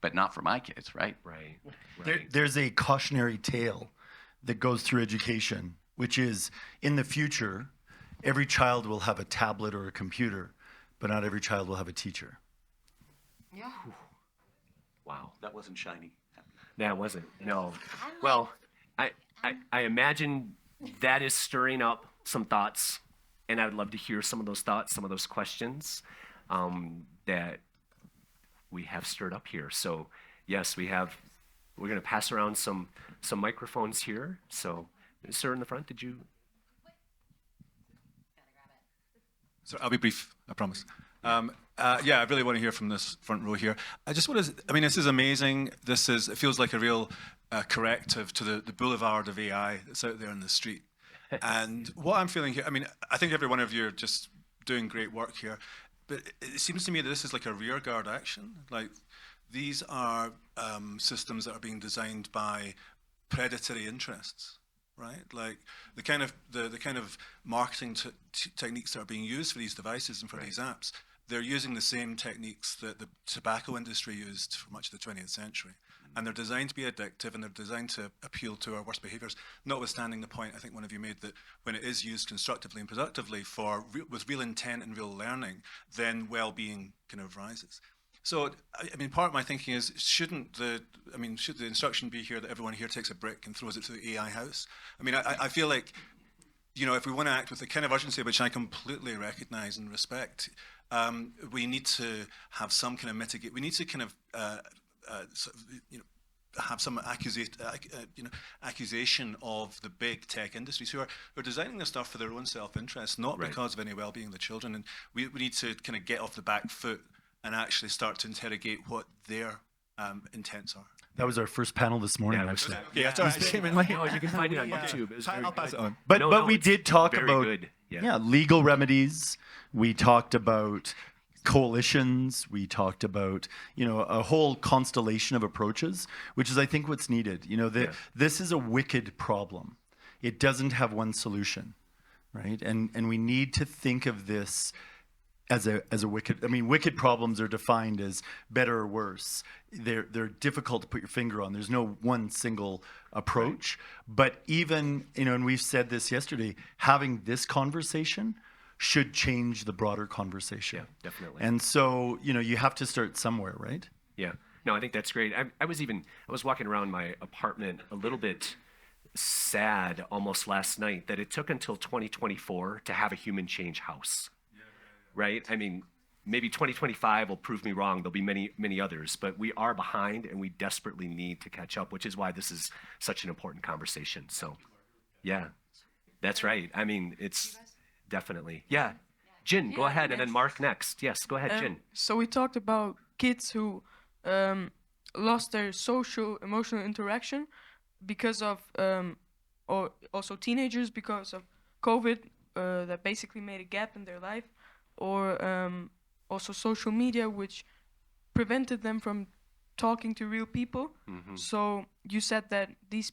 but not for my kids, right? Right. There's a cautionary tale that goes through education, which is in the future, every child will have a tablet or a computer, but not every child will have a teacher. Yeah. Wow. That wasn't shiny. That wasn't. No. Well, I imagine that is stirring up some thoughts, and I would love to hear some of those thoughts, some of those questions that we have stirred up here. So yes, we're going to pass around some microphones here. So, sir in the front, did you? So I'll be brief, I promise. Yeah, I really want to hear from this front row here. I just want to, I mean, this is amazing. It feels like a real corrective to the boulevard of AI that's out there in the street. And what I'm feeling here, I mean, I think every one of you are just doing great work here, but it seems to me that this is like a rearguard action. Like, these are systems that are being designed by predatory interests, right? Like the kind of marketing techniques that are being used for these devices and for these apps, they're using the same techniques that the tobacco industry used for much of the 20th century. And they're designed to be addictive, and they're designed to appeal to our worst behaviors, notwithstanding the point I think one of you made that when it is used constructively and productively with real intent and real learning, then well-being kind of rises. So, I mean, part of my thinking is, should the instruction be here that everyone here takes a brick and throws it to the AI house? I mean, I feel like, you know, if we want to act with the kind of urgency which I completely recognize and respect, we need to have some kind of mitigate. We need to kind of, have some accusation of the big tech industries who are designing this stuff for their own self-interest, not because of any well-being of the children. And we need to kind of get off the back foot and actually start to interrogate what their intents are. That was our first panel this morning, actually. Yeah, sorry, I came in late. No, you can find it on YouTube. It was I'll pass it on. But we did talk about good. legal remedies. We talked about coalitions. We talked about, you know, a whole constellation of approaches, which is, I think, what's needed. You know, this is a wicked problem. It doesn't have one solution, right? And we need to think of this as a wicked. I mean, wicked problems are defined as better or worse. They're difficult to put your finger on. There's no one single approach. But even, you know, and we've said this yesterday, having this conversation should change the broader conversation. Yeah, definitely. And so, you know, you have to start somewhere, right? Yeah. No, I think that's great. I was walking around my apartment a little bit sad almost last night that it took until 2024 to have a human change house. Right? I mean, maybe 2025 will prove me wrong. There'll be many, many others, but we are behind and we desperately need to catch up, which is why this is such an important conversation. So, yeah, that's right. I mean, it's definitely. Yeah. Jin, go ahead, and then Mark next. Yes, go ahead, Jin. So we talked about kids who lost their social, emotional interaction because of, or also teenagers because of COVID, that basically made a gap in their life. Or also social media, which prevented them from talking to real people. Mm-hmm. So you said that these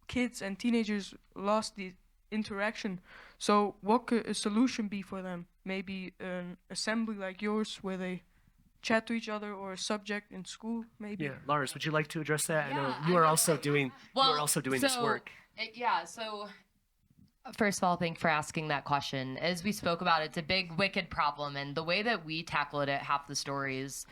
kids and teenagers lost the interaction. So what could a solution be for them? Maybe an assembly like yours where they chat to each other, or a subject in school, maybe? Yeah, Larissa, would you like to address that? Yeah, I know you are also doing this work. So first of all, thanks for asking that question. As we spoke about, it's a big, wicked problem. And the way that we tackle it at Half the Story is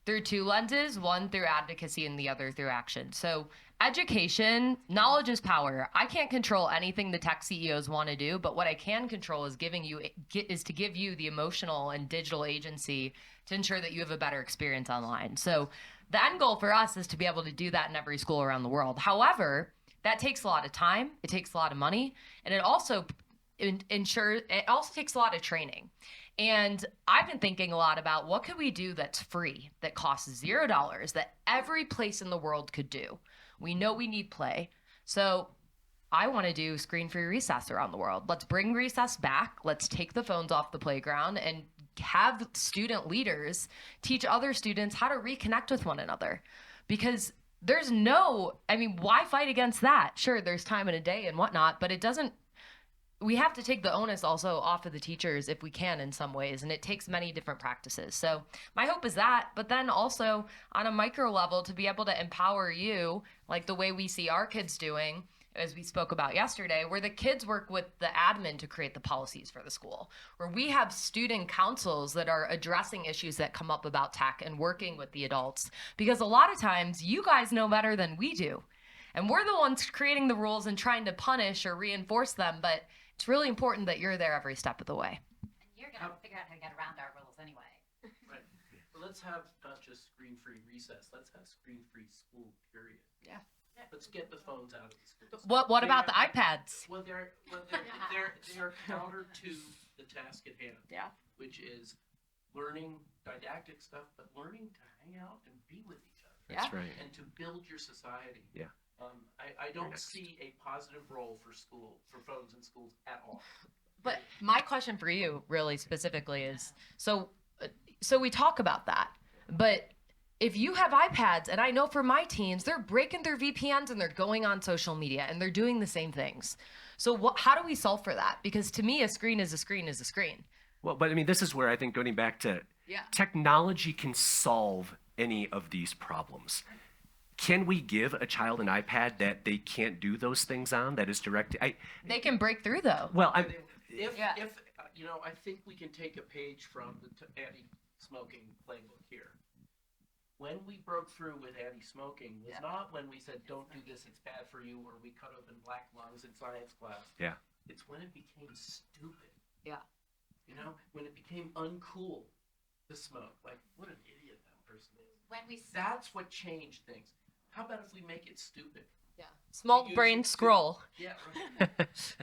through two lenses, one through advocacy and the other through action. So education, knowledge is power. I can't control anything the tech CEOs want to do, but what I can control is to give you the emotional and digital agency to ensure that you have a better experience online. So the end goal for us is to be able to do that in every school around the world. However, that takes a lot of time, it takes a lot of money, and it also takes a lot of training. And I've been thinking a lot about what could we do that's free, that costs $0, that every place in the world could do. We know we need play. So I want to do screen-free recess around the world. Let's bring recess back. Let's take the phones off the playground and have student leaders teach other students how to reconnect with one another. Because there's no, I mean, why fight against that? Sure, there's time in a day and whatnot, but it doesn't, we have to take the onus also off of the teachers if we can in some ways, and it takes many different practices. So my hope is that, but then also on a micro level to be able to empower you, like the way we see our kids doing, as we spoke about yesterday, where the kids work with the admin to create the policies for the school, where we have student councils that are addressing issues that come up about tech and working with the adults, because a lot of times you guys know better than we do. And we're the ones creating the rules and trying to punish or reinforce them, but it's really important that you're there every step of the way. And you're going to figure out how to get around our rules anyway. Right. But let's have not just screen-free recess. Let's have screen-free school, period. Yeah. Let's get the phones out of the schools. What about the iPads? Well, they're counter to the task at hand. Yeah. Which is learning didactic stuff, but learning to hang out and be with each other. That's right. And to build your society. Yeah. I don't see a positive role for phones in schools at all. But my question for you really specifically is, so we talk about that, but if you have iPads, and I know for my teens, they're breaking their VPNs and they're going on social media and they're doing the same things. So how do we solve for that? Because to me, a screen is a screen is a screen. Well, but I mean, this is where I think going back to technology can solve any of these problems. Can we give a child an iPad that they can't do those things on, that is directed? They can break through though. Well, If you know, I think we can take a page from the anti-smoking playbook here. When we broke through with anti-smoking was not when we said, don't do this, it's bad for you, or we cut open black lungs in science class. Yeah. It's when it became stupid. Yeah. You know, when it became uncool to smoke. Like, what an idiot that person is. That's what changed things. How about if we make it stupid? Yeah. Small brain scroll. Yeah, right.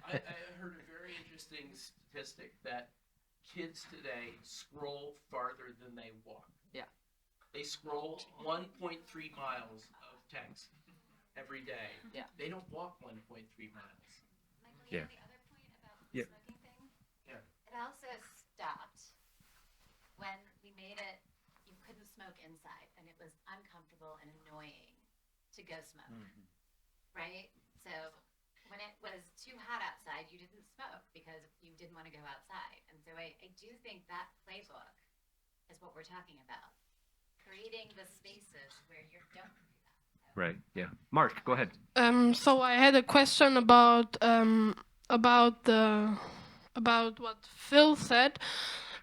I heard a very interesting statistic that kids today scroll farther than they walk. Yeah. They scroll 1.3 miles of text every day. Yeah. They don't walk 1.3 miles. Yeah. The other point about the Yeah. smoking thing, Yeah. it also stopped when we made it, you couldn't smoke inside, and it was uncomfortable and annoying to go smoke, right? So when it was too hot outside, you didn't smoke because you didn't want to go outside. And so I do think that playbook is what we're talking about. Creating the spaces where you don't do that. Right. Yeah. Mark, go ahead. So I had a question about what Phil said.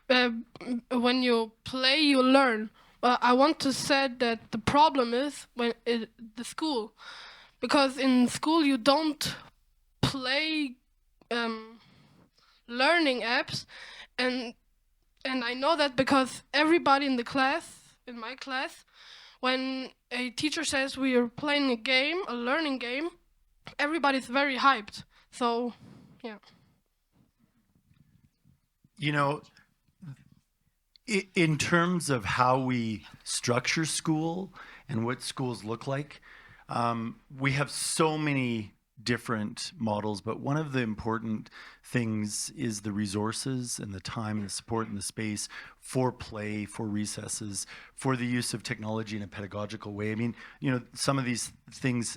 When you play, you learn. Well, I want to say that the problem is the school, because in school you don't play learning apps, and I know that because everybody in the class. In my class, when a teacher says we are playing a game, a learning game, everybody's very hyped. So, yeah. You know, in terms of how we structure school and what schools look like, we have so many different models, but one of the important things is the resources and the time and the support and the space for play, for recesses, for the use of technology in a pedagogical way. I mean, you know, some of these things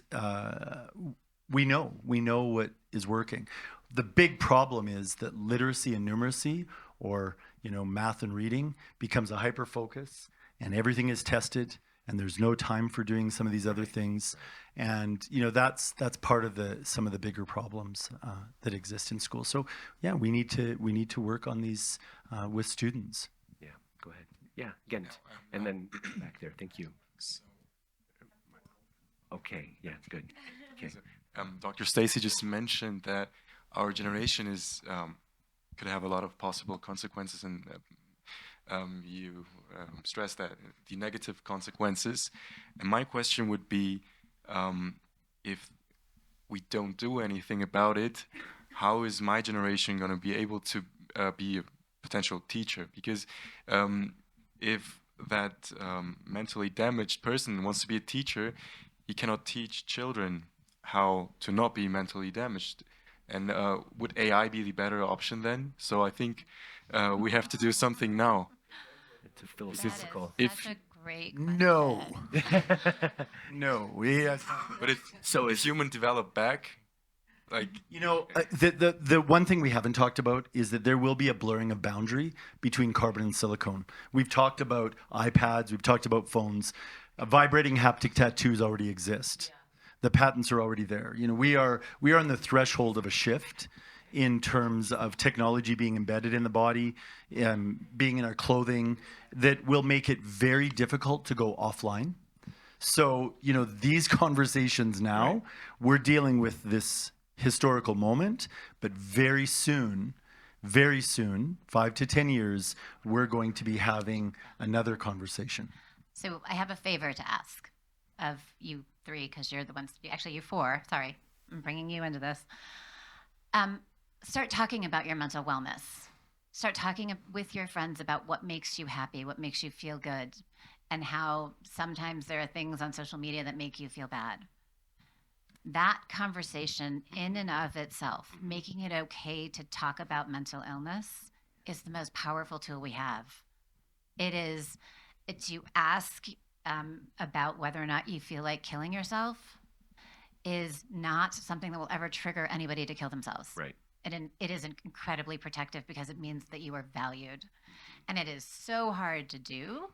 we know what is working. The big problem is that literacy and numeracy, or, you know, math and reading, becomes a hyper focus, and everything is tested, and there's no time for doing some of these other things. And, you know, that's part of some of the bigger problems that exist in school. So yeah, we need to work on these with students. Yeah, go ahead. Yeah, again, and then back there. Thank you. Okay. Yeah, good. Okay. Dr. Stacy just mentioned that our generation is could have a lot of possible consequences, and you stressed that the negative consequences. And my question would be, if we don't do anything about it, how is my generation going to be able to be a potential teacher? Because if that mentally damaged person wants to be a teacher, he cannot teach children how to not be mentally damaged. And would AI be the better option then? So I think we have to do something now. It's a philosophical. That's a great No. No. But is human developed back? Like, you know, the one thing we haven't talked about is that there will be a blurring of boundary between carbon and silicone. We've talked about iPads, we've talked about phones. Vibrating haptic tattoos already exist. Yeah. The patents are already there. You know, we are on the threshold of a shift in terms of technology being embedded in the body, being in our clothing, that will make it very difficult to go offline. So, you know, these conversations now, we're dealing with this historical moment, but very soon, 5 to 10 years, we're going to be having another conversation. So I have a favor to ask of you three, because you're the ones, actually you four, sorry, I'm bringing you into this. Start talking about your mental wellness. Start talking with your friends about what makes you happy, what makes you feel good, and how sometimes there are things on social media that make you feel bad. That conversation in and of itself, making it okay to talk about mental illness, is the most powerful tool we have. It's you ask about whether or not you feel like killing yourself is not something that will ever trigger anybody to kill themselves. Right. And it is incredibly protective because it means that you are valued. And it is so hard to do.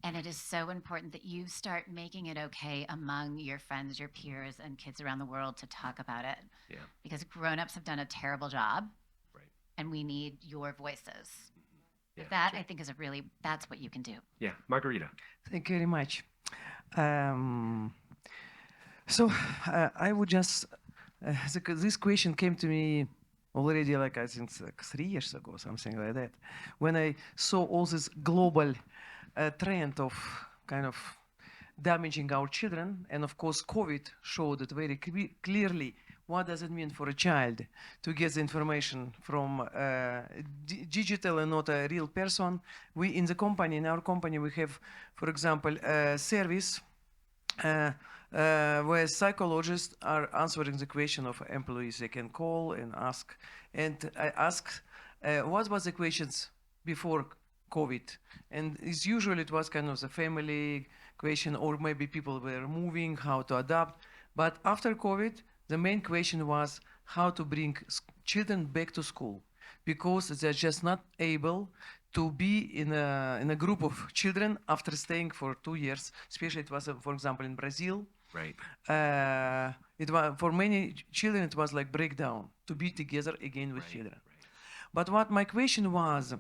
And it is so important that you start making it okay among your friends, your peers, and kids around the world to talk about it. Yeah. Because grown-ups have done a terrible job. Right. And we need your voices. Yeah, that, I think, that's what you can do. Yeah. Margarita. Thank you very much. So I would just, this question came to me already, like I think 3 years ago, something like that, when I saw all this global trend of kind of damaging our children. And of course, COVID showed it very clearly. What does it mean for a child to get the information from digital and not a real person? We in our company, we have, for example, a service where psychologists are answering the question of employees. They can call and ask. And I asked, what was the questions before COVID? And it was kind of the family question, or maybe people were moving, how to adapt. But after COVID, the main question was how to bring children back to school, because they're just not able to be in a group of children after staying for 2 years. Especially it was, for example, in Brazil. Right. It was for many children. It was like breakdown to be together again with children. Right. But what my question was,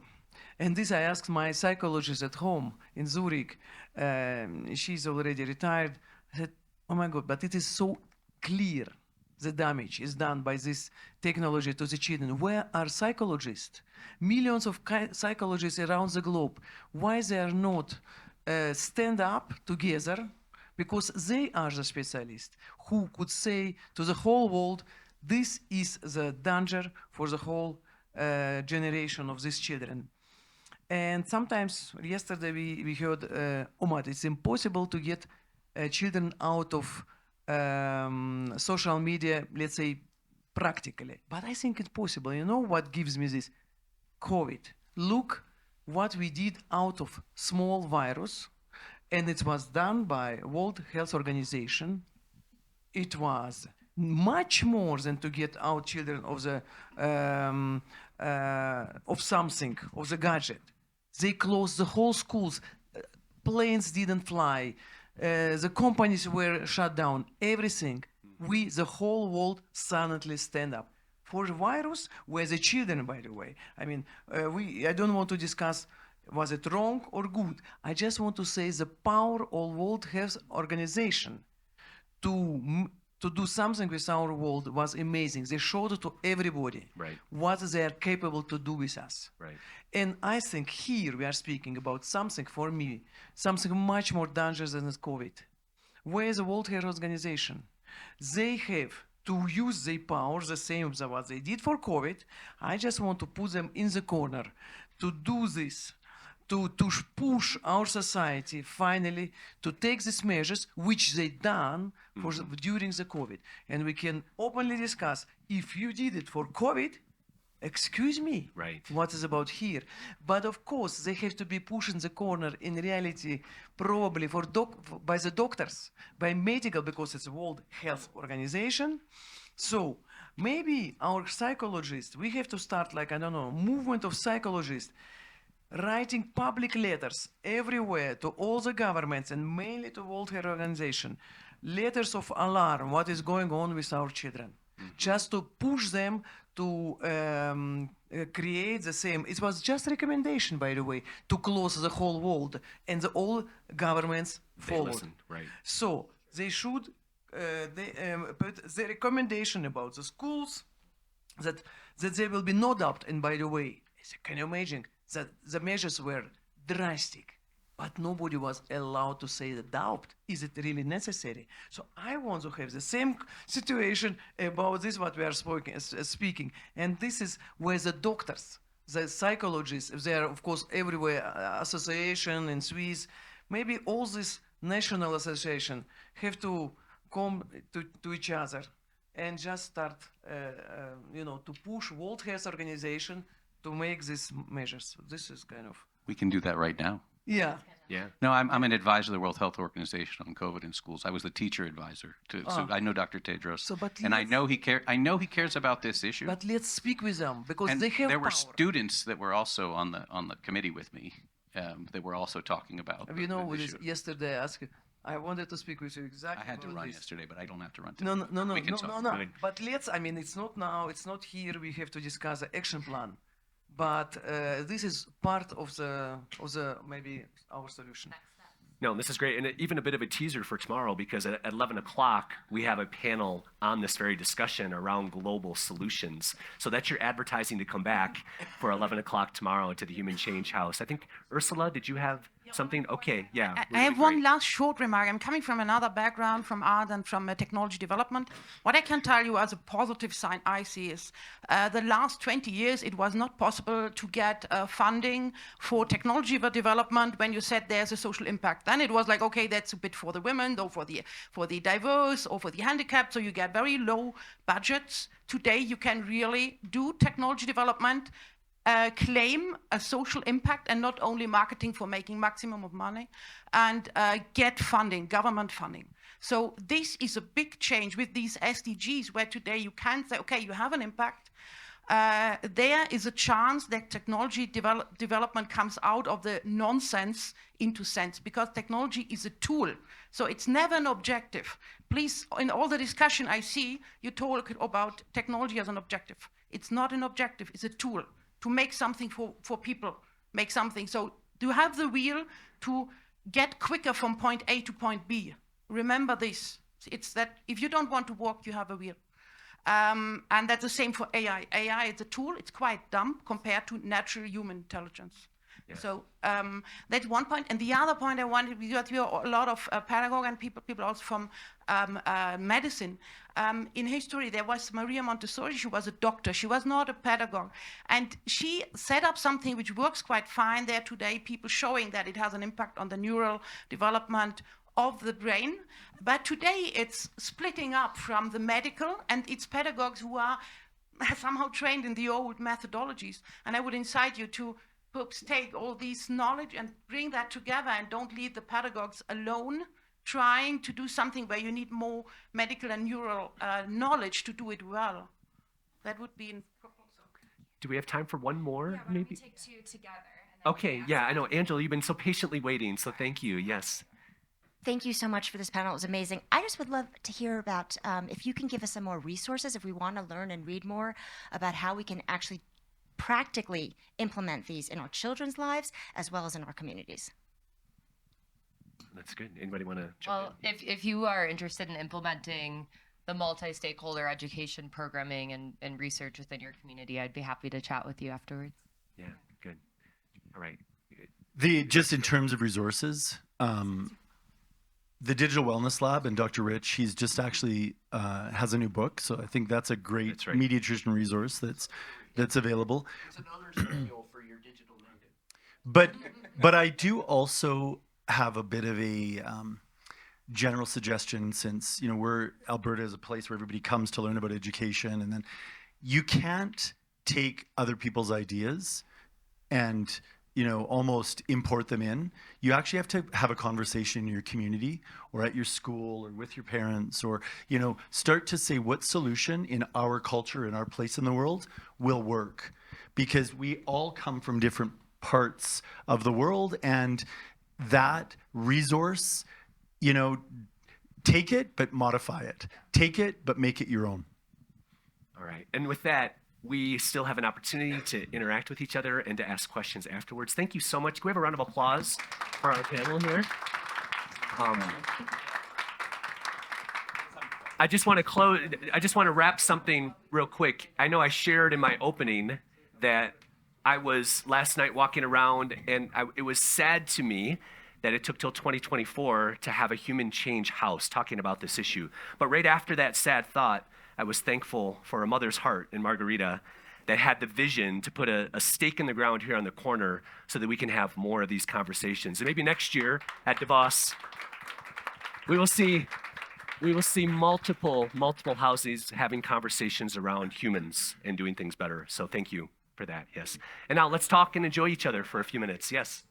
and this I asked my psychologist at home in Zurich. She's already retired. I said, "Oh my God! But it is so clear." The damage is done by this technology to the children. Where are psychologists? Millions of psychologists around the globe. Why they are not stand up together? Because they are the specialists who could say to the whole world, this is the danger for the whole generation of these children. And sometimes, yesterday we heard, it's impossible to get children out of social media, let's say, practically. But I think it's possible. You know what gives me this? COVID. Look what we did out of small virus, and it was done by World Health Organization. It was much more than to get out children of the of something, of the gadget. They closed the whole schools. Planes didn't fly. The companies were shut down. Everything. We, the whole world, silently stand up. For the virus, were the children, by the way. I mean, I don't want to discuss was it wrong or good. I just want to say the power of World Health Organization to do something with our world was amazing. They showed it to everybody what they are capable to do with us. Right. And I think here we are speaking about something, for me, something much more dangerous than COVID. Where is the World Health Organization? They have to use their power the same as what they did for COVID. I just want to put them in the corner to do this, to push our society finally to take these measures, which they done for during the COVID. And we can openly discuss, if you did it for COVID, excuse me, right? What is about here? But of course, they have to be pushed in the corner in reality, probably by the doctors, by medical, because it's a World Health Organization. So maybe our psychologists, we have to start like, I don't know, movement of psychologists, writing public letters everywhere to all the governments and mainly to World Health Organization, letters of alarm, what is going on with our children, just to push them to create the same. It was just recommendation, by the way, to close the whole world, and all governments followed. Listen, right. So they should put the recommendation about the schools that there will be no doubt. And by the way, can you imagine that the measures were drastic, but nobody was allowed to say the doubt. Is it really necessary? So I want to have the same situation about this, what we are speaking. And this is where the doctors, the psychologists, they are, of course, everywhere, association in Swiss, maybe all this national association have to come to each other and just start, to push World Health Organization to make these measures. This is kind of... We can do that right now. Yeah. Yeah. No, I'm an advisor of the World Health Organization on COVID in schools. I was the teacher advisor so I know Dr. Tedros, and I know he cares about this issue. But let's speak with them because and they have there were power. students that were also on the committee with me that were also talking about. the issue. Yesterday I wanted to speak with you exactly. I had to about run this. yesterday, but I don't have to run today. No. But it's not now. It's not here. We have to discuss the action plan. But this is part of the maybe our solution. No, this is great, and even a bit of a teaser for tomorrow, because at 11 o'clock we have a panel on this very discussion around global solutions. So that's your advertising to come back for 11 o'clock tomorrow to the Human Change House. I think, Ursula, did you have something? Okay, yeah. I have one last short remark. I'm coming from another background, from art and from technology development. What I can tell you as a positive sign I see is the last 20 years it was not possible to get funding for technology development when you said there's a social impact. Then it was like, okay, that's a bit for the women, or for the diverse, or for the handicapped, so you get very low budgets. Today you can really do technology development, claim a social impact, and not only marketing for making maximum of money, and get funding, government funding. So this is a big change with these SDGs, where today you can say, okay, you have an impact. There is a chance that technology development comes out of the nonsense into sense, because technology is a tool. So it's never an objective. Please, in all the discussion I see, you talk about technology as an objective. It's not an objective, it's a tool to make something for people, make something. So to have the wheel to get quicker from point A to point B. Remember this. It's that if you don't want to walk, you have a wheel. And that's the same for AI. AI is a tool. It's quite dumb compared to natural human intelligence. Yes. So that's one point. And the other point I wanted, we got a lot of pedagogue and people also from medicine. In history, there was Maria Montessori. She was a doctor. She was not a pedagogue. And she set up something which works quite fine there today, people showing that it has an impact on the neural development of the brain. But today it's splitting up from the medical, and it's pedagogues who are somehow trained in the old methodologies. And I would incite you to perhaps take all this knowledge and bring that together, and don't leave the pedagogues alone trying to do something where you need more medical and neural knowledge to do it well. That would be in proposal. Do we have time for one more, yeah, maybe? We take two together. Okay, yeah, I know. Angela, you've been so patiently waiting, so thank you. Yes. Thank you so much for this panel. It was amazing. I just would love to hear about if you can give us some more resources if we want to learn and read more about how we can actually practically implement these in our children's lives as well as in our communities. That's good. Anybody want to jump Well, if you are interested in implementing the multi-stakeholder education programming and research within your community, I'd be happy to chat with you afterwards. Yeah, good. All right. Just in terms of resources, the Digital Wellness Lab and Dr. Rich, he's just actually has a new book, so I think that's a great mediation resource that's available. It's an owner's manual for your digital native. But I do also have a bit of a general suggestion, since Alberta is a place where everybody comes to learn about education, and then you can't take other people's ideas and, you know, almost import them in. You actually have to have a conversation in your community or at your school or with your parents, or, you know, start to say what solution in our culture, in our place in the world will work. Because we all come from different parts of the world, and that resource, you know, take it, but modify it. Take it, but make it your own. All right. And with that, we still have an opportunity to interact with each other and to ask questions afterwards. Thank you so much. Can we have a round of applause for our panel here? I just want to wrap something real quick. I know I shared in my opening that I was last night walking around, and it was sad to me that it took till 2024 to have a human change house talking about this issue. But right after that sad thought, I was thankful for a mother's heart in Margarita that had the vision to put a stake in the ground here on the corner so that we can have more of these conversations. And maybe next year at DeVos, we will see multiple houses having conversations around humans and doing things better. So thank you for that, yes. And now let's talk and enjoy each other for a few minutes, yes.